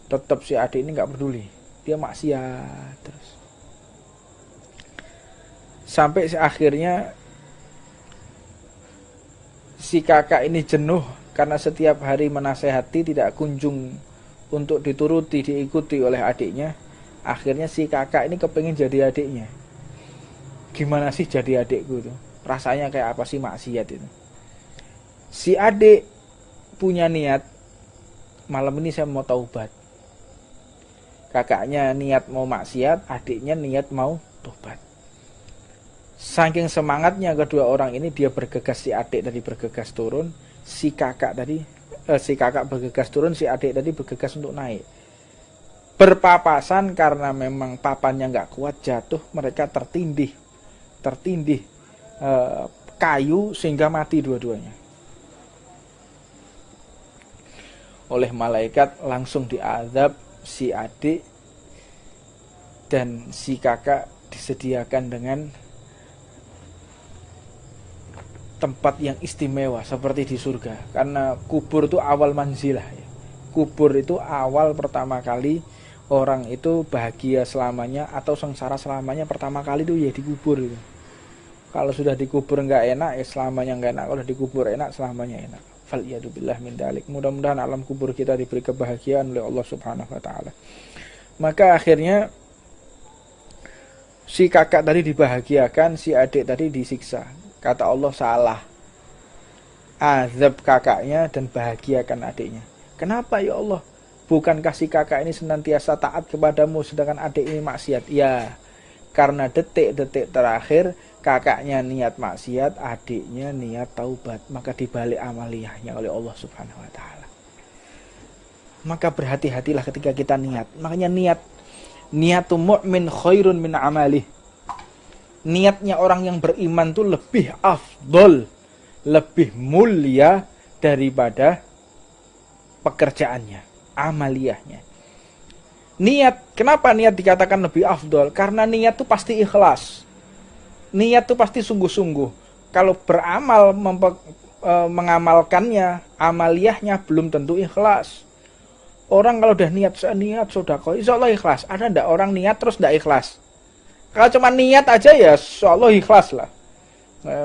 Tetap si adik ini gak peduli. Dia maksiat terus. Sampai akhirnya si kakak ini jenuh karena setiap hari menasehati tidak kunjung untuk dituruti, diikuti oleh adiknya. Akhirnya si kakak ini kepengin jadi adiknya. Gimana sih jadi adikku itu? Rasanya kayak apa sih maksiat itu? Si adik punya niat, malam ini saya mau taubat. Kakaknya niat mau maksiat, adiknya niat mau taubat. Saking semangatnya kedua orang ini, dia bergegas, si adik tadi bergegas turun, si kakak bergegas turun, si adik tadi bergegas untuk naik. Berpapasan karena memang papannya nggak kuat, jatuh, mereka tertindih kayu sehingga mati dua-duanya. Oleh malaikat langsung diazab si adik, dan si kakak disediakan dengan tempat yang istimewa seperti di surga. Karena kubur itu awal manzilah ya. Kubur itu awal pertama kali orang itu bahagia selamanya atau sengsara selamanya, pertama kali itu ya dikubur itu. Kalau sudah dikubur nggak enak, ya selamanya nggak enak. Kalau dikubur enak, selamanya enak. Fal'iyadubillah min dalik. Mudah-mudahan alam kubur kita diberi kebahagiaan oleh Allah Subhanahu Wa Taala. Maka akhirnya si kakak tadi dibahagiakan, si adik tadi disiksa. Kata Allah salah. Azab kakaknya dan bahagiakan adiknya. Kenapa ya Allah? Bukankah si kakak ini senantiasa taat kepadamu sedangkan adik ini maksiat? Ya, karena detik-detik terakhir kakaknya niat maksiat, adiknya niat taubat, maka dibalik amaliyahnya oleh Allah Subhanahu Wa Taala. Maka berhati-hatilah ketika kita niat. Makanya niatu mu'min khairun min amalih. Niatnya orang yang beriman itu lebih afdol, lebih mulia daripada pekerjaannya, amaliyahnya. Niat, kenapa niat dikatakan lebih afdol? Karena niat itu pasti ikhlas. Niat itu pasti sungguh-sungguh. Kalau beramal, mengamalkannya, amaliyahnya belum tentu ikhlas. Orang kalau udah niat, saya niat sedekah, insya Allah ikhlas. Ada ndak orang niat terus ndak ikhlas? Kalau cuma niat aja ya insya Allah ikhlas lah.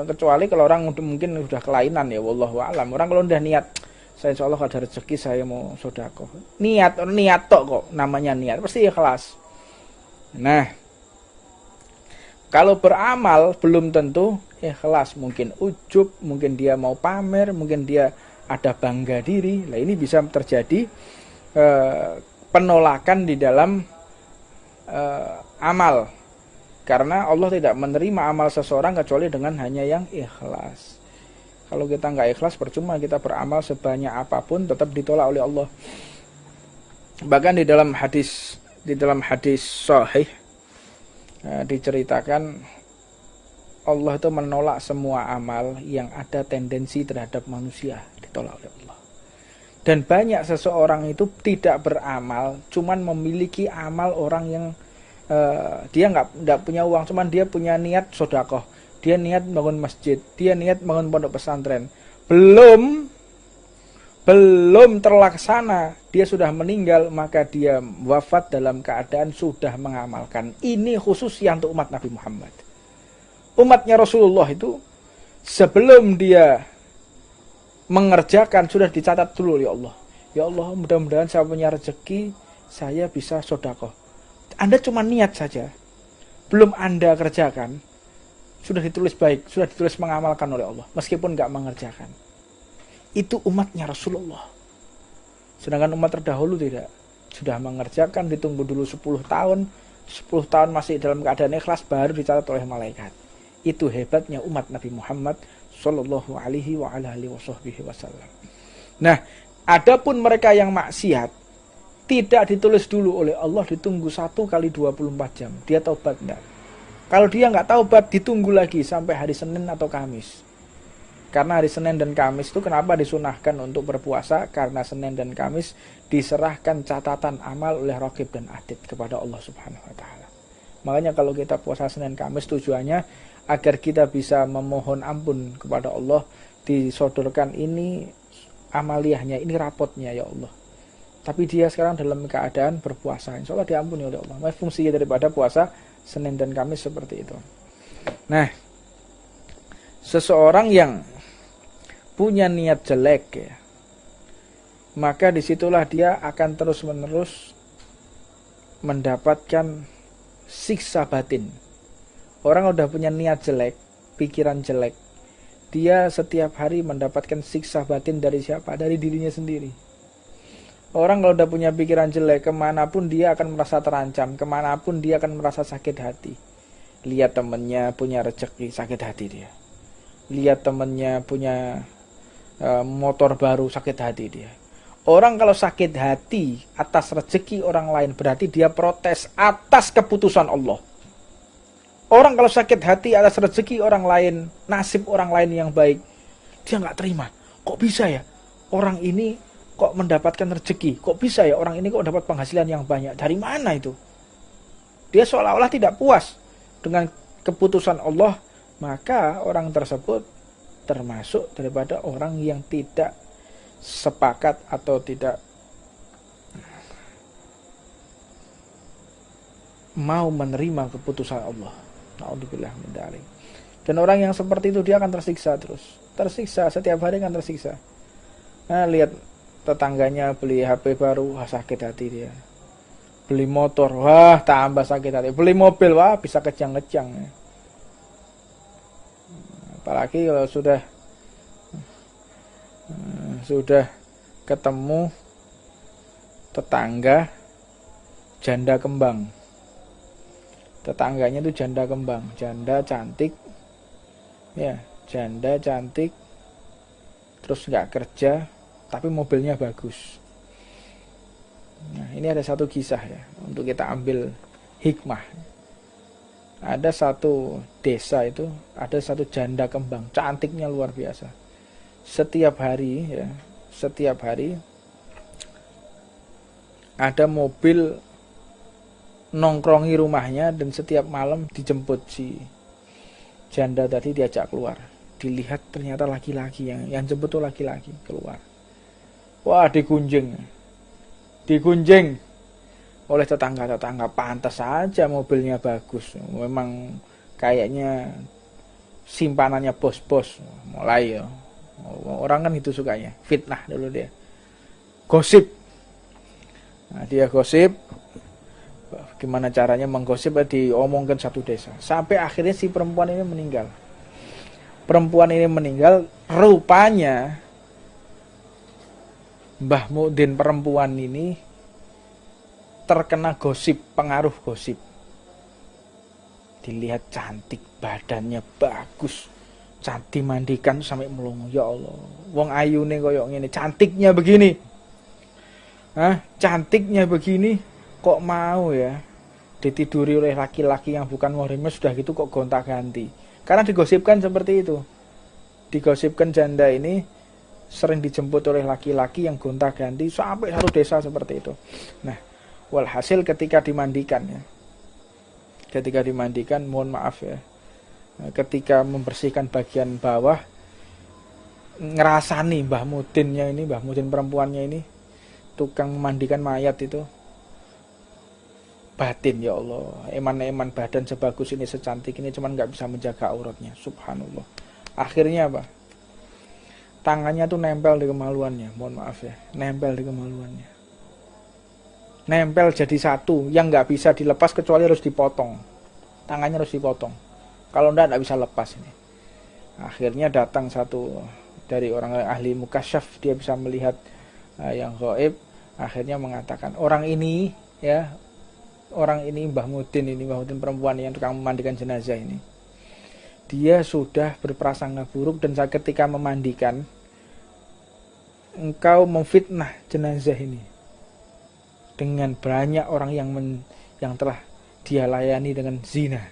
Kecuali kalau orang mungkin udah kelainan ya, wallahu a'lam. Orang kalau udah niat, saya insya Allah kalau ada rezeki saya mau sedekah. Niat tok kok, namanya niat, pasti ikhlas. Nah, kalau beramal belum tentu ikhlas, mungkin ujub, mungkin dia mau pamer, mungkin dia ada bangga diri. Nah, ini bisa terjadi penolakan di dalam amal. Karena Allah tidak menerima amal seseorang kecuali dengan hanya yang ikhlas. Kalau kita nggak ikhlas, percuma kita beramal sebanyak apapun, tetap ditolak oleh Allah. Bahkan di dalam hadis sahih diceritakan Allah itu menolak semua amal yang ada tendensi terhadap manusia, ditolak oleh Allah. Dan banyak seseorang itu tidak beramal, cuman memiliki amal orang yang dia nggak punya uang, cuman dia punya niat sedekah, dia niat bangun masjid, dia niat bangun pondok pesantren, belum terlaksana, dia sudah meninggal, maka dia wafat dalam keadaan sudah mengamalkan. Ini khusus yang untuk umat Nabi Muhammad. Umatnya Rasulullah itu sebelum dia mengerjakan sudah dicatat dulu oleh Allah. Ya Allah, mudah-mudahan saya punya rezeki, saya bisa sedekah. Anda cuma niat saja, belum Anda kerjakan, sudah ditulis baik, sudah ditulis mengamalkan oleh Allah, meskipun nggak mengerjakan. Itu umatnya Rasulullah. Sedangkan umat terdahulu tidak, sudah mengerjakan, ditunggu dulu 10 tahun, 10 tahun masih dalam keadaan ikhlas, baru dicatat oleh malaikat. Itu hebatnya umat Nabi Muhammad Sallallahu Alaihi Wasallam. Nah, adapun mereka yang maksiat, tidak ditulis dulu oleh Allah, ditunggu 1 kali 24 jam. Dia taubat enggak? Kalau dia enggak taubat, ditunggu lagi sampai hari Senin atau Kamis. Karena hari Senin dan Kamis itu kenapa disunahkan untuk berpuasa? Karena Senin dan Kamis diserahkan catatan amal oleh Raqib dan Atid kepada Allah Subhanahu wa taala. Makanya kalau kita puasa Senin Kamis tujuannya agar kita bisa memohon ampun kepada Allah, disodorkan ini amaliyahnya, ini rapotnya ya Allah. Tapi dia sekarang dalam keadaan berpuasa, insya Allah diampuni oleh Allah. Maka fungsinya daripada puasa Senin dan Kamis seperti itu. Nah, seseorang yang punya niat jelek ya, maka disitulah dia akan terus-menerus mendapatkan siksa batin. Orang udah punya niat jelek, pikiran jelek, dia setiap hari mendapatkan siksa batin dari siapa? Dari dirinya sendiri. Orang kalau udah punya pikiran jelek, kemanapun dia akan merasa terancam, kemanapun dia akan merasa sakit hati. Lihat temennya punya rezeki, sakit hati dia. Lihat temennya punya motor baru, sakit hati dia. Orang kalau sakit hati atas rezeki orang lain, berarti dia protes atas keputusan Allah. Orang kalau sakit hati atas rezeki orang lain, nasib orang lain yang baik, dia nggak terima. Kok bisa ya orang ini kok mendapatkan rezeki? Kok bisa ya orang ini kok dapat penghasilan yang banyak? Dari mana itu? Dia seolah-olah tidak puas dengan keputusan Allah. Maka orang tersebut termasuk daripada orang yang tidak sepakat atau tidak mau menerima keputusan Allah. Naudzubillah min dzalik. Dan orang yang seperti itu dia akan tersiksa terus. Tersiksa setiap hari akan tersiksa. Nah, lihat tetangganya beli HP baru, wah sakit hati dia. Beli motor, wah tambah sakit hati. Beli mobil, wah bisa kejang-kejang ya. Apalagi kalau sudah ketemu tetangga janda kembang. Tetangganya itu janda kembang, janda cantik. Ya, janda cantik. Terus nggak kerja, tapi mobilnya bagus. Nah, ini ada satu kisah ya, untuk kita ambil hikmah. Ada satu desa itu, ada satu janda kembang, cantiknya luar biasa. Setiap hari ya, setiap hari ada mobil nongkrongi rumahnya dan setiap malam dijemput si janda tadi, diajak keluar. Dilihat ternyata laki-laki yang jemput tuh laki-laki keluar. Wah, digunjing oleh tetangga-tetangga. Pantas saja mobilnya bagus, memang kayaknya simpanannya bos-bos. Mulai ya, orang kan itu sukanya fitnah dulu, dia gosip. Nah, dia gosip, gimana caranya menggosip, diomongkan satu desa, sampai akhirnya si perempuan ini meninggal. Perempuan ini meninggal, rupanya Mbah Mudin perempuan ini terkena gosip, pengaruh gosip. Dilihat cantik, badannya bagus, cantik, mandikan sampai melongo. Ya Allah, wong ayune koyok ngene, cantiknya begini. Cantiknya begini kok mau ya ditiduri oleh laki-laki yang bukan muhrimnya, sudah gitu kok gonta-ganti. Karena digosipkan seperti itu. Digosipkan janda ini sering dijemput oleh laki-laki yang gonta-ganti, sampai satu desa seperti itu. Nah, walhasil ketika dimandikan ya, mohon maaf ya, ketika membersihkan bagian bawah, ngerasani Mbah Mudinnya ini, Mbah Mudin perempuannya ini, tukang memandikan mayat itu, batin, ya Allah, eman-eman badan sebagus ini, secantik ini, cuman gak bisa menjaga auratnya. Subhanallah. Akhirnya apa? Tangannya tuh nempel di kemaluannya, mohon maaf ya, nempel di kemaluannya. Nempel jadi satu, yang nggak bisa dilepas kecuali harus dipotong. Tangannya harus dipotong. Kalau nggak bisa lepas ini. Akhirnya datang satu dari orang ahli mukasyaf, dia bisa melihat yang gaib. Akhirnya mengatakan, orang ini Mbah Mudin perempuan yang tukang memandikan jenazah ini, dia sudah berprasangka buruk, dan ketika memandikan, engkau memfitnah jenazah ini dengan banyak orang yang telah dia layani dengan zina.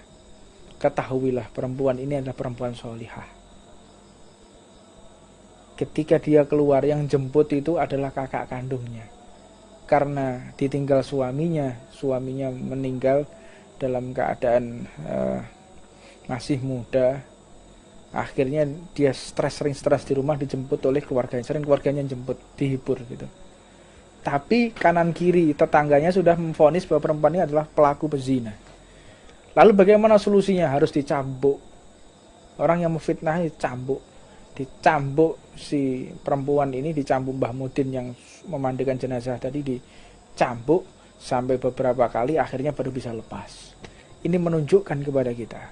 Ketahuilah perempuan ini adalah perempuan solihah. Ketika dia keluar, yang jemput itu adalah kakak kandungnya. Karena ditinggal suaminya meninggal dalam keadaan masih muda. Akhirnya dia sering stres di rumah, dijemput oleh keluarganya. Sering keluarganya jemput, dihibur gitu. Tapi kanan kiri tetangganya sudah memvonis bahwa perempuan ini adalah pelaku pezina. Lalu bagaimana solusinya? Harus dicambuk. Orang yang memfitnah dicambuk. Dicambuk si perempuan ini, dicambuk Mbah Mudin yang memandikan jenazah tadi, dicambuk sampai beberapa kali, akhirnya baru bisa lepas. Ini menunjukkan kepada kita,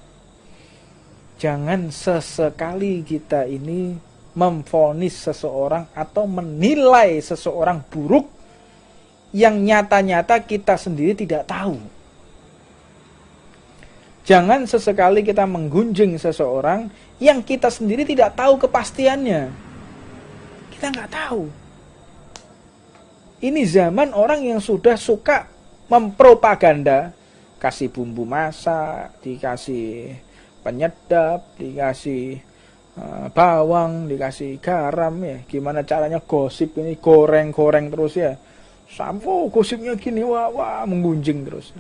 jangan sesekali kita ini memvonis seseorang atau menilai seseorang buruk yang nyata-nyata kita sendiri tidak tahu. Jangan sesekali kita menggunjing seseorang yang kita sendiri tidak tahu kepastiannya. Kita nggak tahu. Ini zaman orang yang sudah suka mempropaganda, kasih bumbu masak, dikasih penyedap, dikasih bawang, dikasih garam ya. Gimana caranya gosip ini, goreng-goreng terus ya. Sampo gosipnya gini, wah menggunjing terus.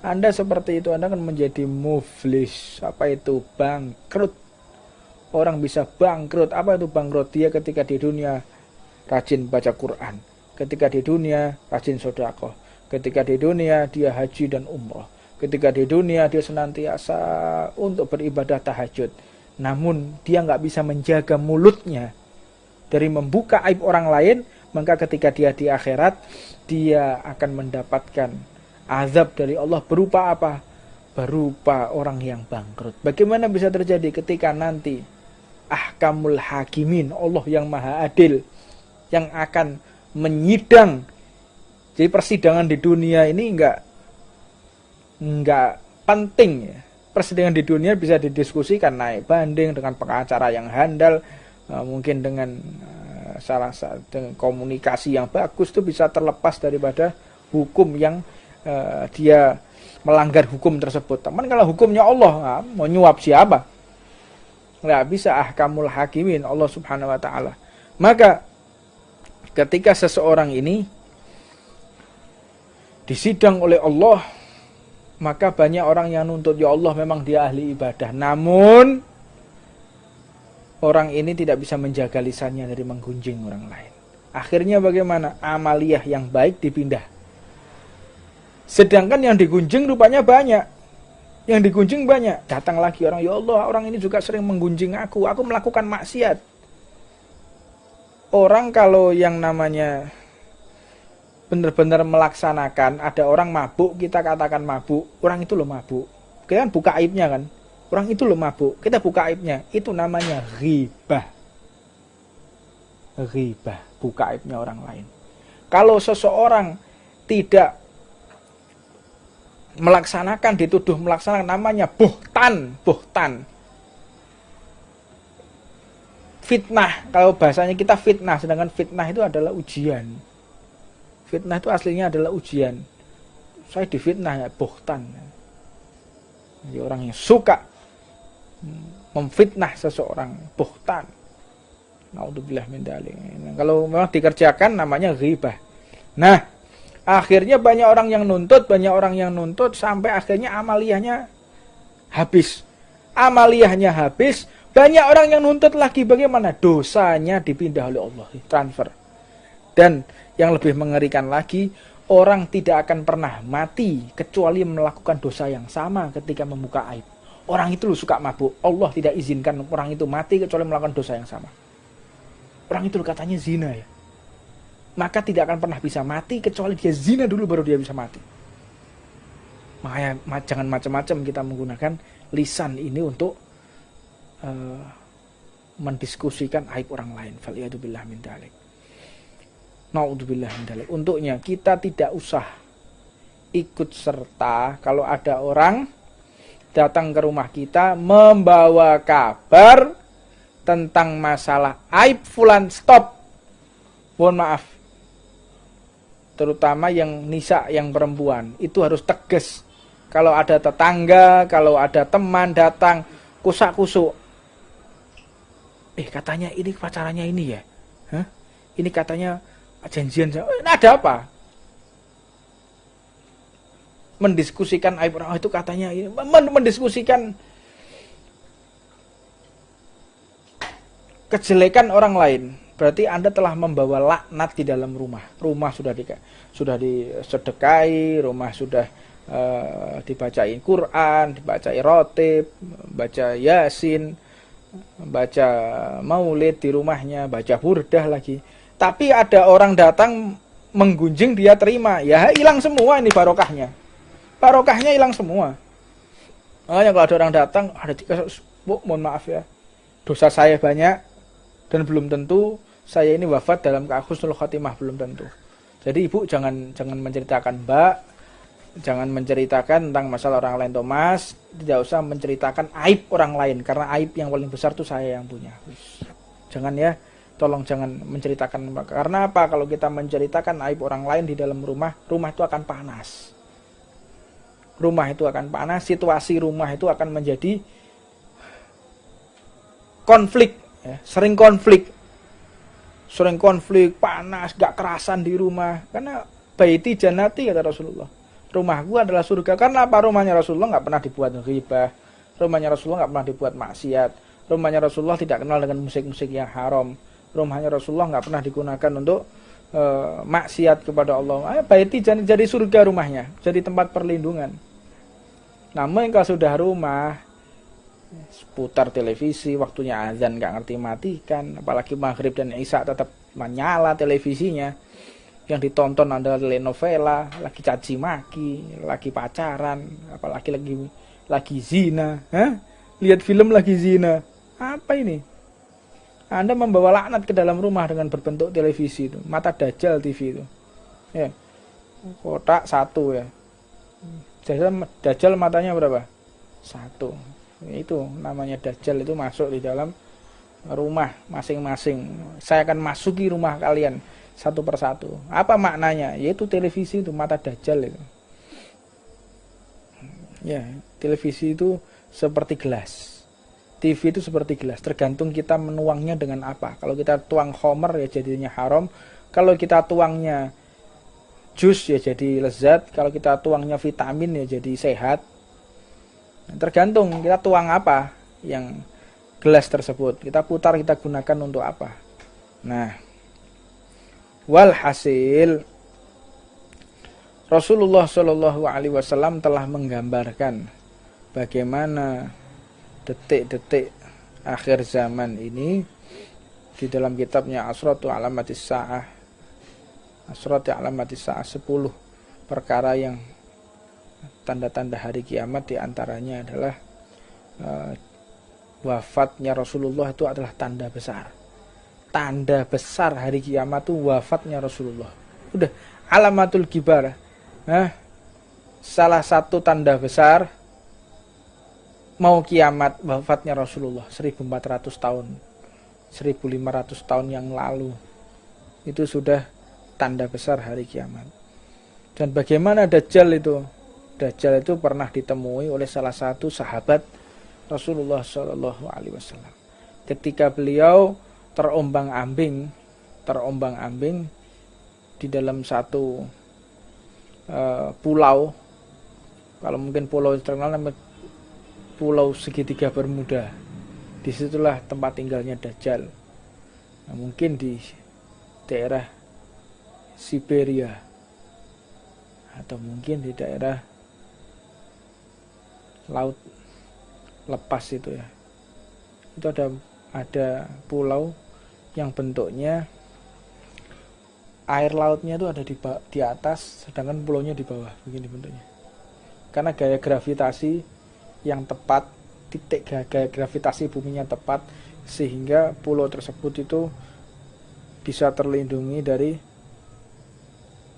Anda seperti itu, Anda akan menjadi muflis. Apa itu? Bangkrut. Orang bisa bangkrut. Apa itu bangkrut? Dia ketika di dunia rajin baca Quran, ketika di dunia rajin sedekah, ketika di dunia dia haji dan umrah, ketika di dunia dia senantiasa untuk beribadah tahajud. Namun dia nggak bisa menjaga mulutnya dari membuka aib orang lain, maka ketika dia di akhirat, dia akan mendapatkan azab dari Allah berupa apa? Berupa orang yang bangkrut. Bagaimana bisa terjadi ketika nanti ahkamul hakimin, Allah yang maha adil, yang akan menyidang. Jadi persidangan di dunia ini enggak penting ya. Persidangan di dunia bisa didiskusikan, naik banding dengan pengacara yang handal, mungkin dengan salah satu komunikasi yang bagus, itu bisa terlepas daripada hukum yang dia melanggar hukum tersebut. Teman, kalau hukumnya Allah, mau nyuap siapa? Nggak bisa ahkamul hakimin, Allah subhanahu wa ta'ala. Maka ketika seseorang ini disidang oleh Allah, maka banyak orang yang nuntut, ya Allah memang dia ahli ibadah, namun orang ini tidak bisa menjaga lisannya dari menggunjing orang lain. Akhirnya bagaimana? Amaliyah yang baik dipindah. Sedangkan yang digunjing rupanya banyak. Yang digunjing banyak. Datang lagi orang, ya Allah orang ini juga sering menggunjing aku melakukan maksiat. Orang kalau yang namanya benar-benar melaksanakan, ada orang mabuk, kita katakan mabuk, orang itu loh mabuk. Kita kan buka aibnya kan. Orang itu loh mabuk, kita buka aibnya. Itu namanya ghibah. Ghibah, buka aibnya orang lain. Kalau seseorang tidak melaksanakan, dituduh melaksanakan, namanya buhtan. Fitnah, kalau bahasanya kita fitnah, sedangkan fitnah itu adalah ujian. Fitnah itu aslinya adalah ujian. Saya difitnah ya, buhtan. Jadi orang yang suka memfitnah seseorang, buhtan. Naudzubillah min dzalik. Kalau memang dikerjakan namanya ghibah. Nah, akhirnya banyak orang yang nuntut sampai akhirnya amaliyahnya habis. Amaliyahnya habis, banyak orang yang nuntut lagi, bagaimana? Dosanya dipindah oleh Allah, transfer. Dan yang lebih mengerikan lagi, orang tidak akan pernah mati kecuali melakukan dosa yang sama ketika membuka aib. Orang itu suka mabuk, Allah tidak izinkan orang itu mati kecuali melakukan dosa yang sama. Orang itu katanya zina ya. Maka tidak akan pernah bisa mati kecuali dia zina dulu baru dia bisa mati. Makanya jangan macam-macam kita menggunakan lisan ini untuk mendiskusikan aib orang lain. Faliyatubillah min dzalik. Naudzubillah min dzalik. Untuknya kita tidak usah ikut serta kalau ada orang datang ke rumah kita membawa kabar tentang masalah aib fulan, stop. Mohon maaf. Terutama yang nisa, yang perempuan, itu harus tegas. Kalau ada tetangga, kalau ada teman datang kusak-kusuk, katanya ini pacarannya ini ya. Hah? Ini katanya janjian. Ini ada apa? Mendiskusikan aib orang itu katanya ini. Mendiskusikan kejelekan orang lain. Berarti Anda telah membawa laknat di dalam rumah. Rumah sudah disedekahi, rumah sudah dibacain Quran, dibacain rotib, baca Yasin, baca maulid di rumahnya, baca burdah lagi. Tapi ada orang datang menggunjing, dia terima, ya hilang semua ini barokahnya. Barokahnya hilang semua. Makanya kalau ada orang datang, ada tiga, Bu, mohon maaf ya, dosa saya banyak dan belum tentu saya ini wafat dalam husnul khotimah, belum tentu. Jadi ibu jangan menceritakan Mbak, jangan menceritakan tentang masalah orang lain Thomas, tidak usah menceritakan aib orang lain, karena aib yang paling besar itu saya yang punya. Jangan ya, tolong jangan menceritakan. Karena apa? Kalau kita menceritakan aib orang lain di dalam rumah itu akan panas. Rumah itu akan panas, situasi rumah itu akan menjadi konflik, ya, sering konflik, panas, gak kerasan di rumah. Karena baiti jannati kata Rasulullah. Rumahku adalah surga. Karena apa? Rumahnya Rasulullah nggak pernah dibuat ghibah. Rumahnya Rasulullah nggak pernah dibuat maksiat. Rumahnya Rasulullah tidak kenal dengan musik-musik yang haram. Rumahnya Rasulullah nggak pernah digunakan untuk maksiat kepada Allah. Baiti jadi surga rumahnya, jadi tempat perlindungan. Namun kalau sudah rumah, putar televisi, waktunya azan nggak ngerti matikan, apalagi maghrib dan isya tetap menyala televisinya. Yang ditonton adalah telenovela, lagi caci maki, lagi pacaran, apalagi lagi zina. Lihat film lagi zina. Apa ini? Anda membawa laknat ke dalam rumah dengan berbentuk televisi itu, mata dajjal TV itu. Ya. Kotak 1 ya. Dajjal matanya berapa? 1. Itu namanya dajjal, itu masuk di dalam rumah masing-masing. Saya akan masuki rumah kalian satu persatu. Apa maknanya? Yaitu televisi itu mata dajjal itu. Ya, televisi itu seperti gelas. TV itu seperti gelas, tergantung kita menuangnya dengan apa. Kalau kita tuang khamr ya jadinya haram. Kalau kita tuangnya jus ya jadi lezat. Kalau kita tuangnya vitamin ya jadi sehat. Tergantung kita tuang apa yang gelas tersebut. Kita putar, kita gunakan untuk apa. Nah, walhasil Rasulullah Shallallahu Alaihi Wasallam telah menggambarkan bagaimana detik-detik akhir zaman ini di dalam kitabnya Asratu Alamatis Sa'ah. 10 perkara yang tanda-tanda hari kiamat, diantaranya adalah wafatnya Rasulullah itu adalah tanda besar. Tanda besar hari kiamat itu wafatnya Rasulullah. Udah alamatul kibar. Salah satu tanda besar mau kiamat wafatnya Rasulullah 1400 tahun, 1500 tahun yang lalu. Itu sudah tanda besar hari kiamat. Dan bagaimana Dajjal itu? Dajjal itu pernah ditemui oleh salah satu sahabat Rasulullah Shallallahu Alaihi Wasallam. Ketika beliau terombang-ambing di dalam satu pulau. Kalau mungkin pulau terkenal namanya Pulau Segitiga Bermuda. Disitulah tempat tinggalnya Dajjal. Nah, mungkin di daerah Siberia atau mungkin di daerah laut lepas itu ya. Itu ada pulau yang bentuknya air lautnya itu ada di atas, sedangkan pulaunya di bawah, begini bentuknya. Karena gaya gravitasi yang tepat, titik gaya gravitasi buminya tepat, sehingga pulau tersebut itu bisa terlindungi dari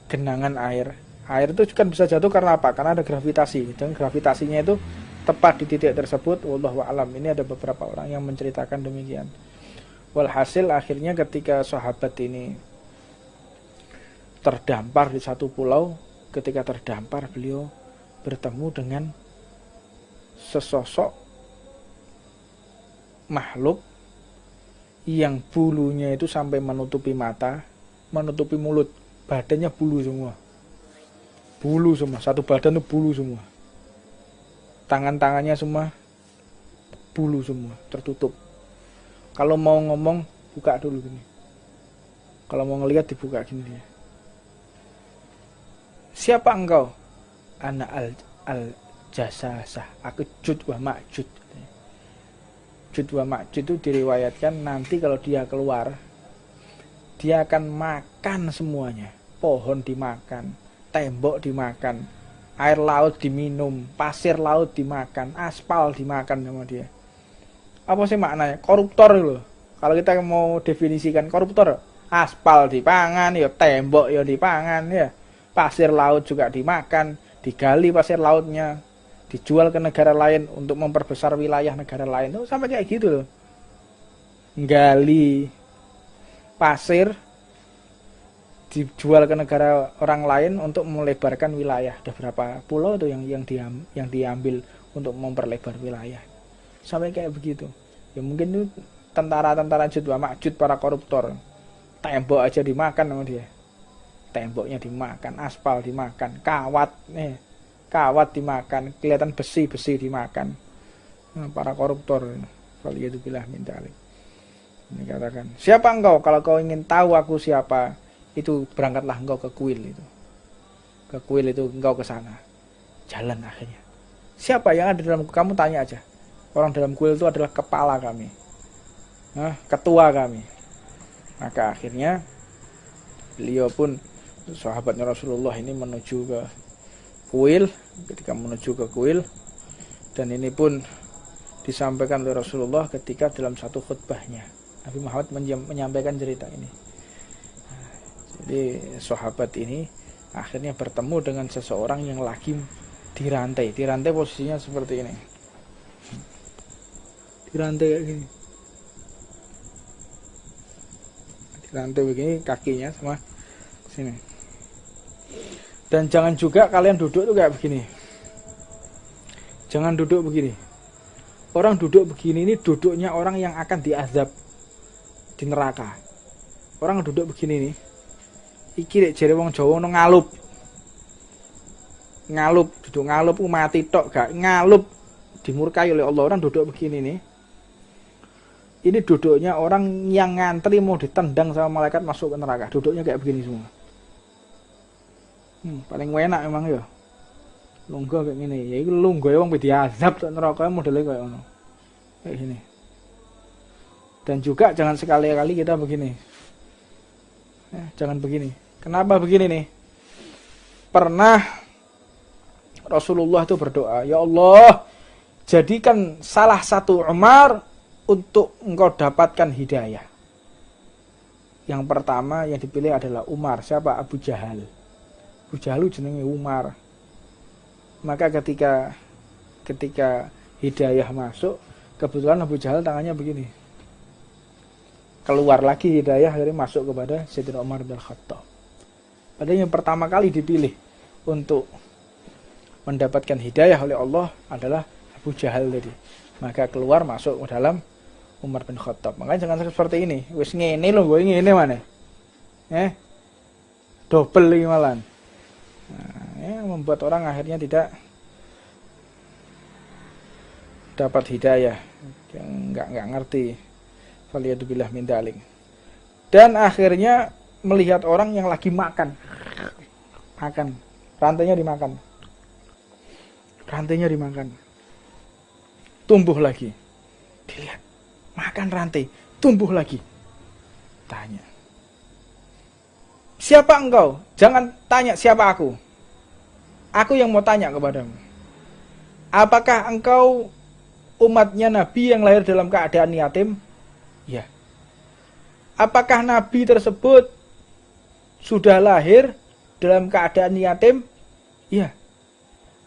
genangan air. Air itu kan bisa jatuh karena apa? Karena ada gravitasi. Dan gravitasinya itu tepat di titik tersebut. Wallahu a'lam. Ini ada beberapa orang yang menceritakan demikian. Walhasil akhirnya ketika sahabat ini terdampar di satu pulau, ketika terdampar beliau bertemu dengan sesosok makhluk yang bulunya itu sampai menutupi mata, menutupi mulut, badannya bulu semua. Bulu semua, satu badan itu bulu semua. Tangan-tangannya semua bulu semua, tertutup. Kalau mau ngomong, buka dulu gini. Kalau mau ngelihat dibuka gini dia. Siapa engkau? Ana al-jasasah. Aku Jud wa Ma'jud. Jud wa Ma'jud itu diriwayatkan nanti kalau dia keluar, dia akan makan semuanya. Pohon dimakan, tembok dimakan, air laut diminum, pasir laut dimakan, aspal dimakan sama dia. Apa sih maknanya? Koruptor loh. Kalau kita mau definisikan koruptor, aspal dipangan, ya tembok ya dipangan, ya pasir laut juga dimakan, digali pasir lautnya, dijual ke negara lain untuk memperbesar wilayah negara lain. Tuh sampai kayak gitu loh. Gali pasir dijual ke negara orang lain untuk melebarkan wilayah. Ada berapa pulau tuh yang diambil untuk memperlebar wilayah. Sampai kayak begitu. Ya mungkin itu tentara-tentara Jud wa Ma'jud, para koruptor. Tembok aja dimakan sama dia. Temboknya dimakan, aspal dimakan, kawat dimakan, kelihatan besi dimakan. Nah, para koruptor. Waliyadzubillah min dzalik. Ini katakan, siapa engkau? Kalau kau ingin tahu aku siapa, itu berangkatlah engkau ke kuil itu. Ke kuil itu engkau ke sana. Jalan akhirnya. Siapa yang ada dalam, kamu tanya aja. Orang dalam kuil itu adalah kepala kami. Ketua kami. Maka akhirnya beliau pun, sahabatnya Rasulullah ini menuju ke kuil. Ketika menuju ke kuil, dan ini pun disampaikan oleh Rasulullah ketika dalam satu khutbahnya. Nabi Muhammad menyampaikan cerita ini. Jadi sahabat ini akhirnya bertemu dengan seseorang yang lagi dirantai. Dirantai posisinya seperti ini. Dirantai kayak gini. Dirantai begini kakinya sama sini. Dan jangan juga kalian duduk tuh kayak begini. Jangan duduk begini. Orang duduk begini ini duduknya orang yang akan diazab di neraka. Orang duduk begini nih. Iki lek jare wong Jawa ono ngalup. Ngalup, duduk ngalup mati tok gak ngalup, dimurkai oleh Allah. Orang duduk begini nih. Ini duduknya orang yang ngantri mau ditendang sama malaikat masuk ke neraka. Duduknya kayak begini semua. Paling enak memang ya. Lungguh kayak gini. Ya iku lungguh wong diazab tok neraka modele kayak ngono. Kayak gini. Dan juga jangan sekali-kali kita begini. Jangan begini. Kenapa begini nih? Pernah Rasulullah itu berdoa, ya Allah, jadikan salah satu Umar untuk engkau dapatkan hidayah. Yang pertama yang dipilih adalah Umar. Siapa? Abu Jahal. Abu Jahal jenenge Umar. Maka ketika hidayah masuk, kebetulan Abu Jahal tangannya begini. Keluar lagi hidayah, akhirnya masuk kepada Sayyidina Umar bin Khattab. Padahal yang pertama kali dipilih untuk mendapatkan hidayah oleh Allah adalah Abu Jahal tadi. Maka keluar masuk ke dalam Umar bin Khattab. Makanya jangan seperti ini. Wis ngene lho, gue ngene mana? Double lagi malan. Nah, membuat orang akhirnya tidak dapat hidayah. Yang enggak ngerti. Waliyadzubillah min dzalik. Dan akhirnya melihat orang yang lagi makan, rantainya dimakan, tumbuh lagi, dilihat, makan rantai, tumbuh lagi, tanya, siapa engkau? Jangan tanya siapa aku yang mau tanya kepadamu, apakah engkau umatnya Nabi yang lahir dalam keadaan yatim? Ya. Apakah Nabi tersebut sudah lahir dalam keadaan yatim? Iya.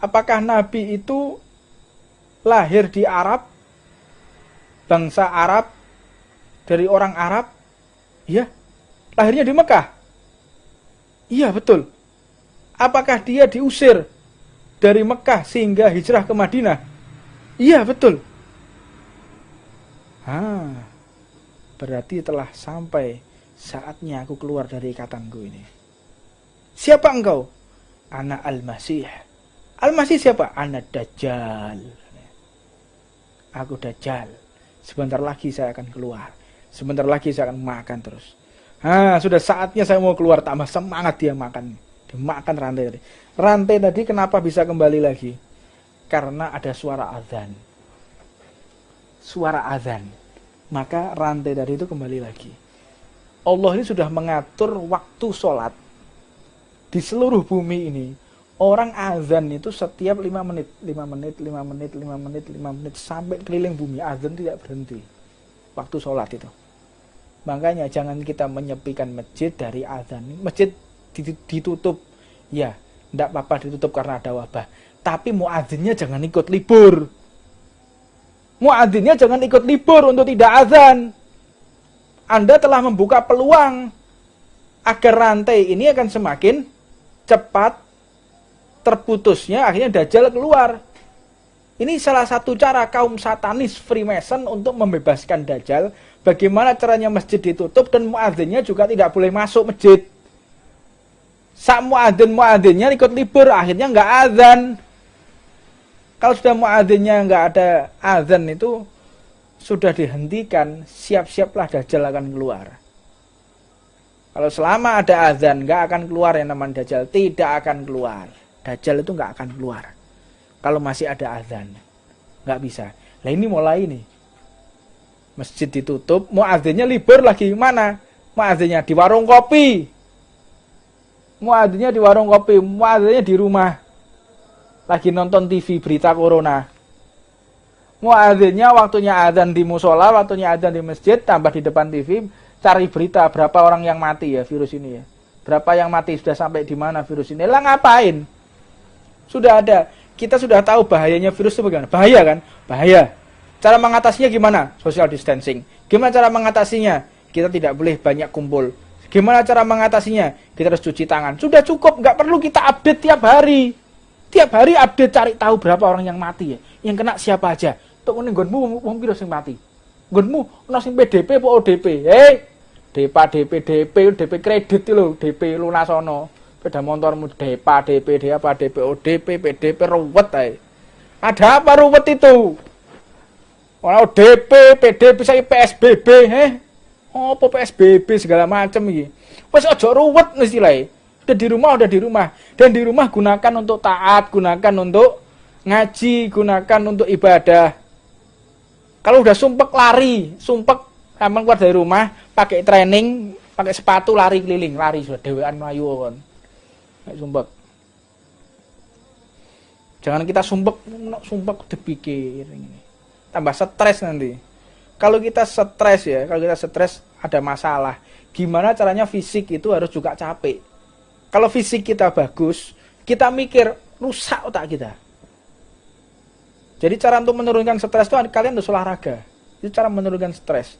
Apakah Nabi itu lahir di Arab? Bangsa Arab? Dari orang Arab? Iya. Lahirnya di Mekah? Iya, betul. Apakah dia diusir dari Mekah sehingga hijrah ke Madinah? Iya, betul. berarti telah sampai saatnya aku keluar dari ikatanku ini. Siapa engkau? Ana Al-Masih. Al-Masih siapa? Ana Dajjal. Aku Dajjal. Sebentar lagi saya akan keluar. Sebentar lagi saya akan makan terus. Sudah saatnya saya mau keluar. Tambah semangat dia makan. Dia makan rantai tadi. Rantai tadi kenapa bisa kembali lagi? Karena ada suara azan. Suara azan. Maka rantai tadi itu kembali lagi. Allah ini sudah mengatur waktu sholat di seluruh bumi ini. Orang azan itu setiap 5 menit, 5 menit, 5 menit, 5 menit, 5 menit sampai keliling bumi. Azan tidak berhenti waktu sholat itu. Makanya jangan kita menyepikan masjid dari azan. Masjid ditutup, ya, tidak apa-apa ditutup karena ada wabah. Tapi muadzinnya jangan ikut libur. Muadzinnya jangan ikut libur untuk tidak azan. Anda telah membuka peluang agar rantai ini akan semakin cepat terputusnya, akhirnya Dajjal keluar. Ini salah satu cara kaum satanis Freemason untuk membebaskan Dajjal. Bagaimana caranya masjid ditutup dan muadzinnya juga tidak boleh masuk masjid. Sak muadzinnya ikut libur, akhirnya nggak azan. Kalau sudah muadzinnya nggak ada azan itu sudah dihentikan, siap-siaplah Dajjal akan keluar. Kalau selama ada azan nggak akan keluar yang namanya Dajjal, tidak akan keluar. Dajjal itu nggak akan keluar. Kalau masih ada azan, nggak bisa. Nah ini mulai nih, masjid ditutup, muadzinnya libur lagi mana? Muadzinnya di warung kopi. Muadzinnya di warung kopi, muadzinnya di rumah. Lagi nonton TV berita corona. Muadzinnya waktunya azan di musola, waktunya azan di masjid, tambah di depan TV, cari berita berapa orang yang mati ya virus ini ya. Berapa yang mati, sudah sampai di mana virus ini. Lah ngapain? Sudah ada. Kita sudah tahu bahayanya virus itu bagaimana. Bahaya kan? Bahaya. Cara mengatasinya gimana? Social distancing. Gimana cara mengatasinya? Kita tidak boleh banyak kumpul. Gimana cara mengatasinya? Kita harus cuci tangan. Sudah cukup, nggak perlu kita update tiap hari. Tiap hari update cari tahu berapa orang yang mati ya. Yang kena siapa aja. Tok ngene nggonmu wong pira sing mati? Nggonmu ana sing PDP apa ODP? DP kredit lho, DP lunasono. Sepeda motormu DP ODP, PDP ruwet ae. Ada apa ruwet itu? Ora ODP, PDP saya PSBB, apa PSBB segala macam iki. Wis aja ruwet istilahe. Udah di rumah. Dan di rumah gunakan untuk taat, gunakan untuk ngaji, gunakan untuk ibadah. Kalau udah sumpek lari, kapan keluar dari rumah, pakai training, pakai sepatu lari keliling, lari sudah dewean melayu kan. Kayak sumpek. Jangan kita sumpek dipikir ini. Tambah stres nanti. Kalau kita stres ada masalah. Gimana caranya fisik itu harus juga capek. Kalau fisik kita bagus, kita mikir rusak otak kita. Jadi cara untuk menurunkan stres itu kalian harus olahraga. Itu cara menurunkan stres.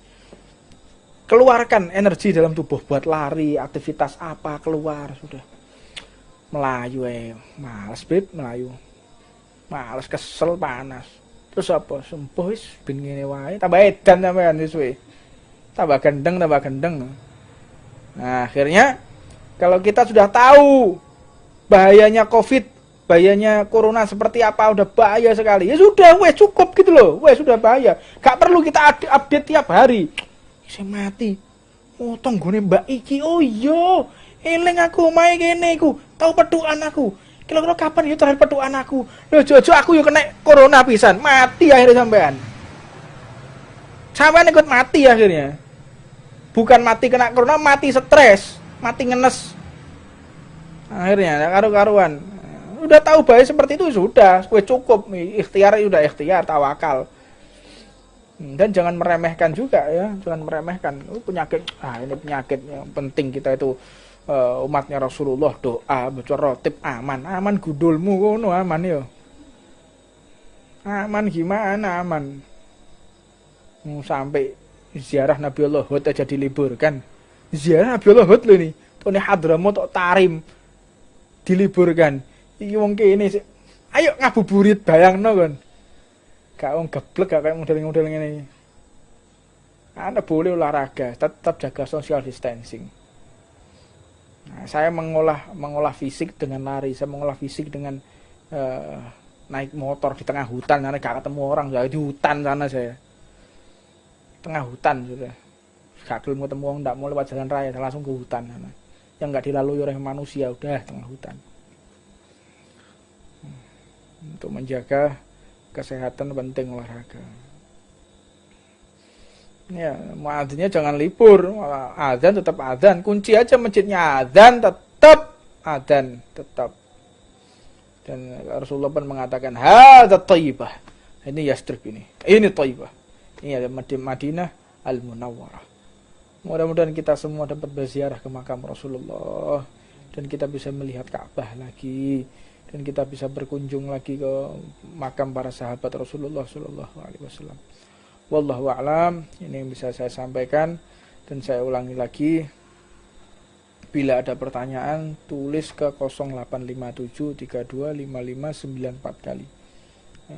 Keluarkan energi dalam tubuh buat lari, aktivitas apa, keluar sudah. Melayu males melayu. Males, kesel, panas. Terus apa? Sembuh wis ben ngene wae, tambah edan sampean wis we. Tambah gendeng. Nah, akhirnya kalau kita sudah tahu bahayanya Covid, bahayanya corona seperti apa, udah bahaya sekali. Ya sudah, wes cukup gitu loh. Wes sudah bahaya. Gak perlu kita update tiap hari. Saya mati. Motong gone Mbak iki. Oh iya, eling aku omahe kene iku. Tahu petukan aku. Kira-kira kapan ya terakhir petukan aku? Lho jojo aku yo kena corona pisan. Mati akhirnya sampean. Sampean ikut mati akhirnya. Bukan mati kena corona, mati stres. Mati ngenes. Akhirnya karu-karuan. Udah tahu bahaya seperti itu sudah, cukup. Ikhtiar, tawakal. Dan jangan meremehkan juga ya, jangan meremehkan. Penyakit, ini penyakit yang penting kita itu umatnya Rasulullah doa baca rotib aman gudulmu kono aman yo. Aman gimana aman? Sampai ziarah Nabiullah Hud aja diliburkan. Ziarah Nabiullah Hud lho ini. Tone Hadramaut tok Tarim diliburkan. Iki wong kene sik. Ayo ngabuburit bayangno kon. Gak wong geblek gak kayak model-model ngene iki. Anda boleh olahraga, tetap jaga social distancing. Nah, saya mengolah fisik dengan lari, saya mengolah fisik dengan naik motor di tengah hutan, karena gak ketemu orang, saya di hutan sana saya. Tengah hutan sudah. Gak belum ketemu orang, tidak mau lewat jalan raya, saya langsung ke hutan sana. Yang gak dilalui oleh manusia, udah tengah hutan. Untuk menjaga kesehatan penting olahraga. Ya, muadzinnya jangan libur, adzan tetap adzan, kunci aja masjidnya, adzan tetap adzan tetap. Dan Rasulullah pun mengatakan hadza thayyibah. Ini Yastrib ini thayyibah. Ini ada Madinah Al-Munawwarah. Mudah-mudahan kita semua dapat berziarah ke makam Rasulullah dan kita bisa melihat Ka'bah lagi dan kita bisa berkunjung lagi ke makam para sahabat Rasulullah sallallahu alaihi wasallam. Wallahu a'lam. Ini yang bisa saya sampaikan dan saya ulangi lagi. Bila ada pertanyaan tulis ke 0857325594 kali.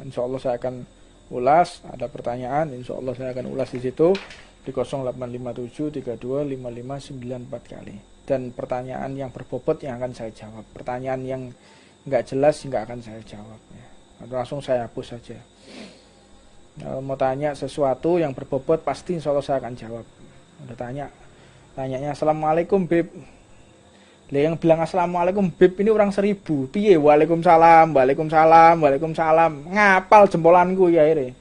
Insyaallah saya akan ulas. Ada pertanyaan, insyaallah saya akan ulas di situ di 0857325594 kali. Dan pertanyaan yang berbobot yang akan saya jawab. Pertanyaan yang enggak jelas enggak akan saya jawab ya. Langsung saya hapus saja. Kalau mau tanya sesuatu yang berbobot pasti insyaallah saya akan jawab. Udah tanyanya assalamualaikum beb. Lah yang bilang assalamualaikum beb ini orang 1000. Piye waalaikumsalam, waalaikumsalam, waalaikumsalam. Ngapal jempolanku ya akhirnya.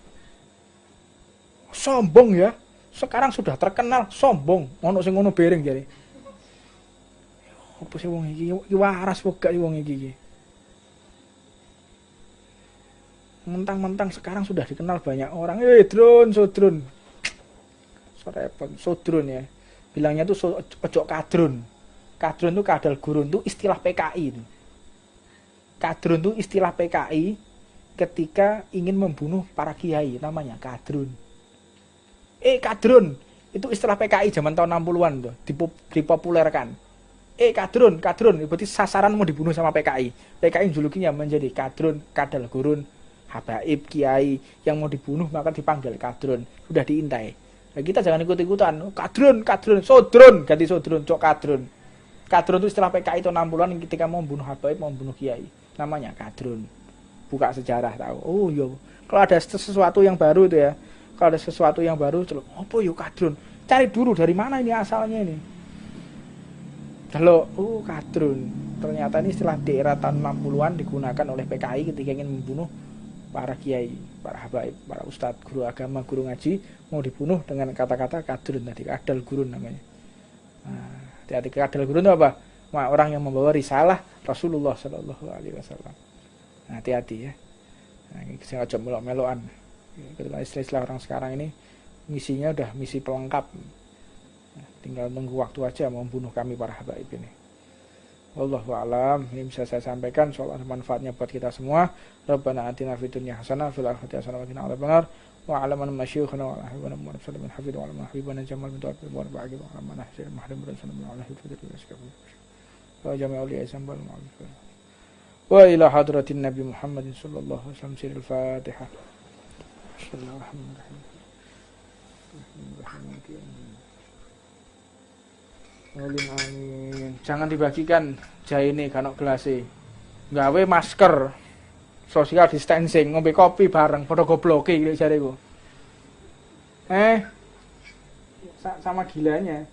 Sombong ya. Sekarang sudah terkenal sombong. Ono sing ngono bereng jare. Apa sih wong iki waras pokok wong iki. Mentang-mentang sekarang sudah dikenal banyak orang. Drone, sodrun. Sorepon, sodrun ya. Bilangnya tuh ojo kadrun. Kadrun tuh kadal gurun tuh istilah PKI itu. Kadrun tuh istilah PKI ketika ingin membunuh para kiai, namanya kadrun. Kadrun itu istilah PKI zaman tahun 60-an tuh, dipopulerkan. Kadrun, berarti sasaran mau dibunuh sama PKI. PKI julukinya menjadi kadrun, kadal gurun. Habaib, kiai yang mau dibunuh maka dipanggil kadrun, sudah diintai. Nah, kita jangan ikut-ikutan. Kadrun, sodrun, ganti sodrun, cok kadrun. Kadrun itu istilah PKI tahun 60-an ketika mau membunuh habaib, mau membunuh kiai. Namanya kadrun. Buka sejarah tahu. Oh iya. Kalau ada sesuatu yang baru itu ya. Kalau ada sesuatu yang baru, apa yo kadrun? Cari dulu dari mana ini asalnya ini. Kalau kadrun. Ternyata ini istilah di era tahun 60-an digunakan oleh PKI ketika ingin membunuh para kiai, para habaib, para ustadz, guru agama, guru ngaji mau dibunuh dengan kata-kata kadrun tadi, kadal gurun namanya. Hati-hati, kadal gurun itu apa? Orang yang membawa risalah Rasulullah sallallahu alaihi wasallam. Hati-hati ya. Saya ngajak melok-melokan. Ketika istilah orang sekarang ini misinya udah misi pelengkap. Tinggal tunggu waktu aja mau membunuh kami para habaib ini. Wallahu a'lam. Ini bisa saya sampaikan, soal ada manfaatnya buat kita semua. Rabbana atina fid dunya hasanah fil akhirati hasanah wa qina adzabannar. Wa 'alaman masyaykhana wa ahibana Muhammad sallallahu alaihi wa sallam habibana Jamal bin Tawfiq wa ba'd wa 'alaman ahsan mahdim sallallahu alaihi wa sallam wa jami'ul isambal ma'ruf. Wa ila hadratin Nabi Muhammad sallallahu alaihi wasallam sirul Fatihah. Bismillahirrahmanirrahim. Amin. Jangan dibagikan jahe ini kanok gelase. Gawe masker. Social distancing, ngombe kopi bareng, padha gobloke iki jareku. Sama gilanya.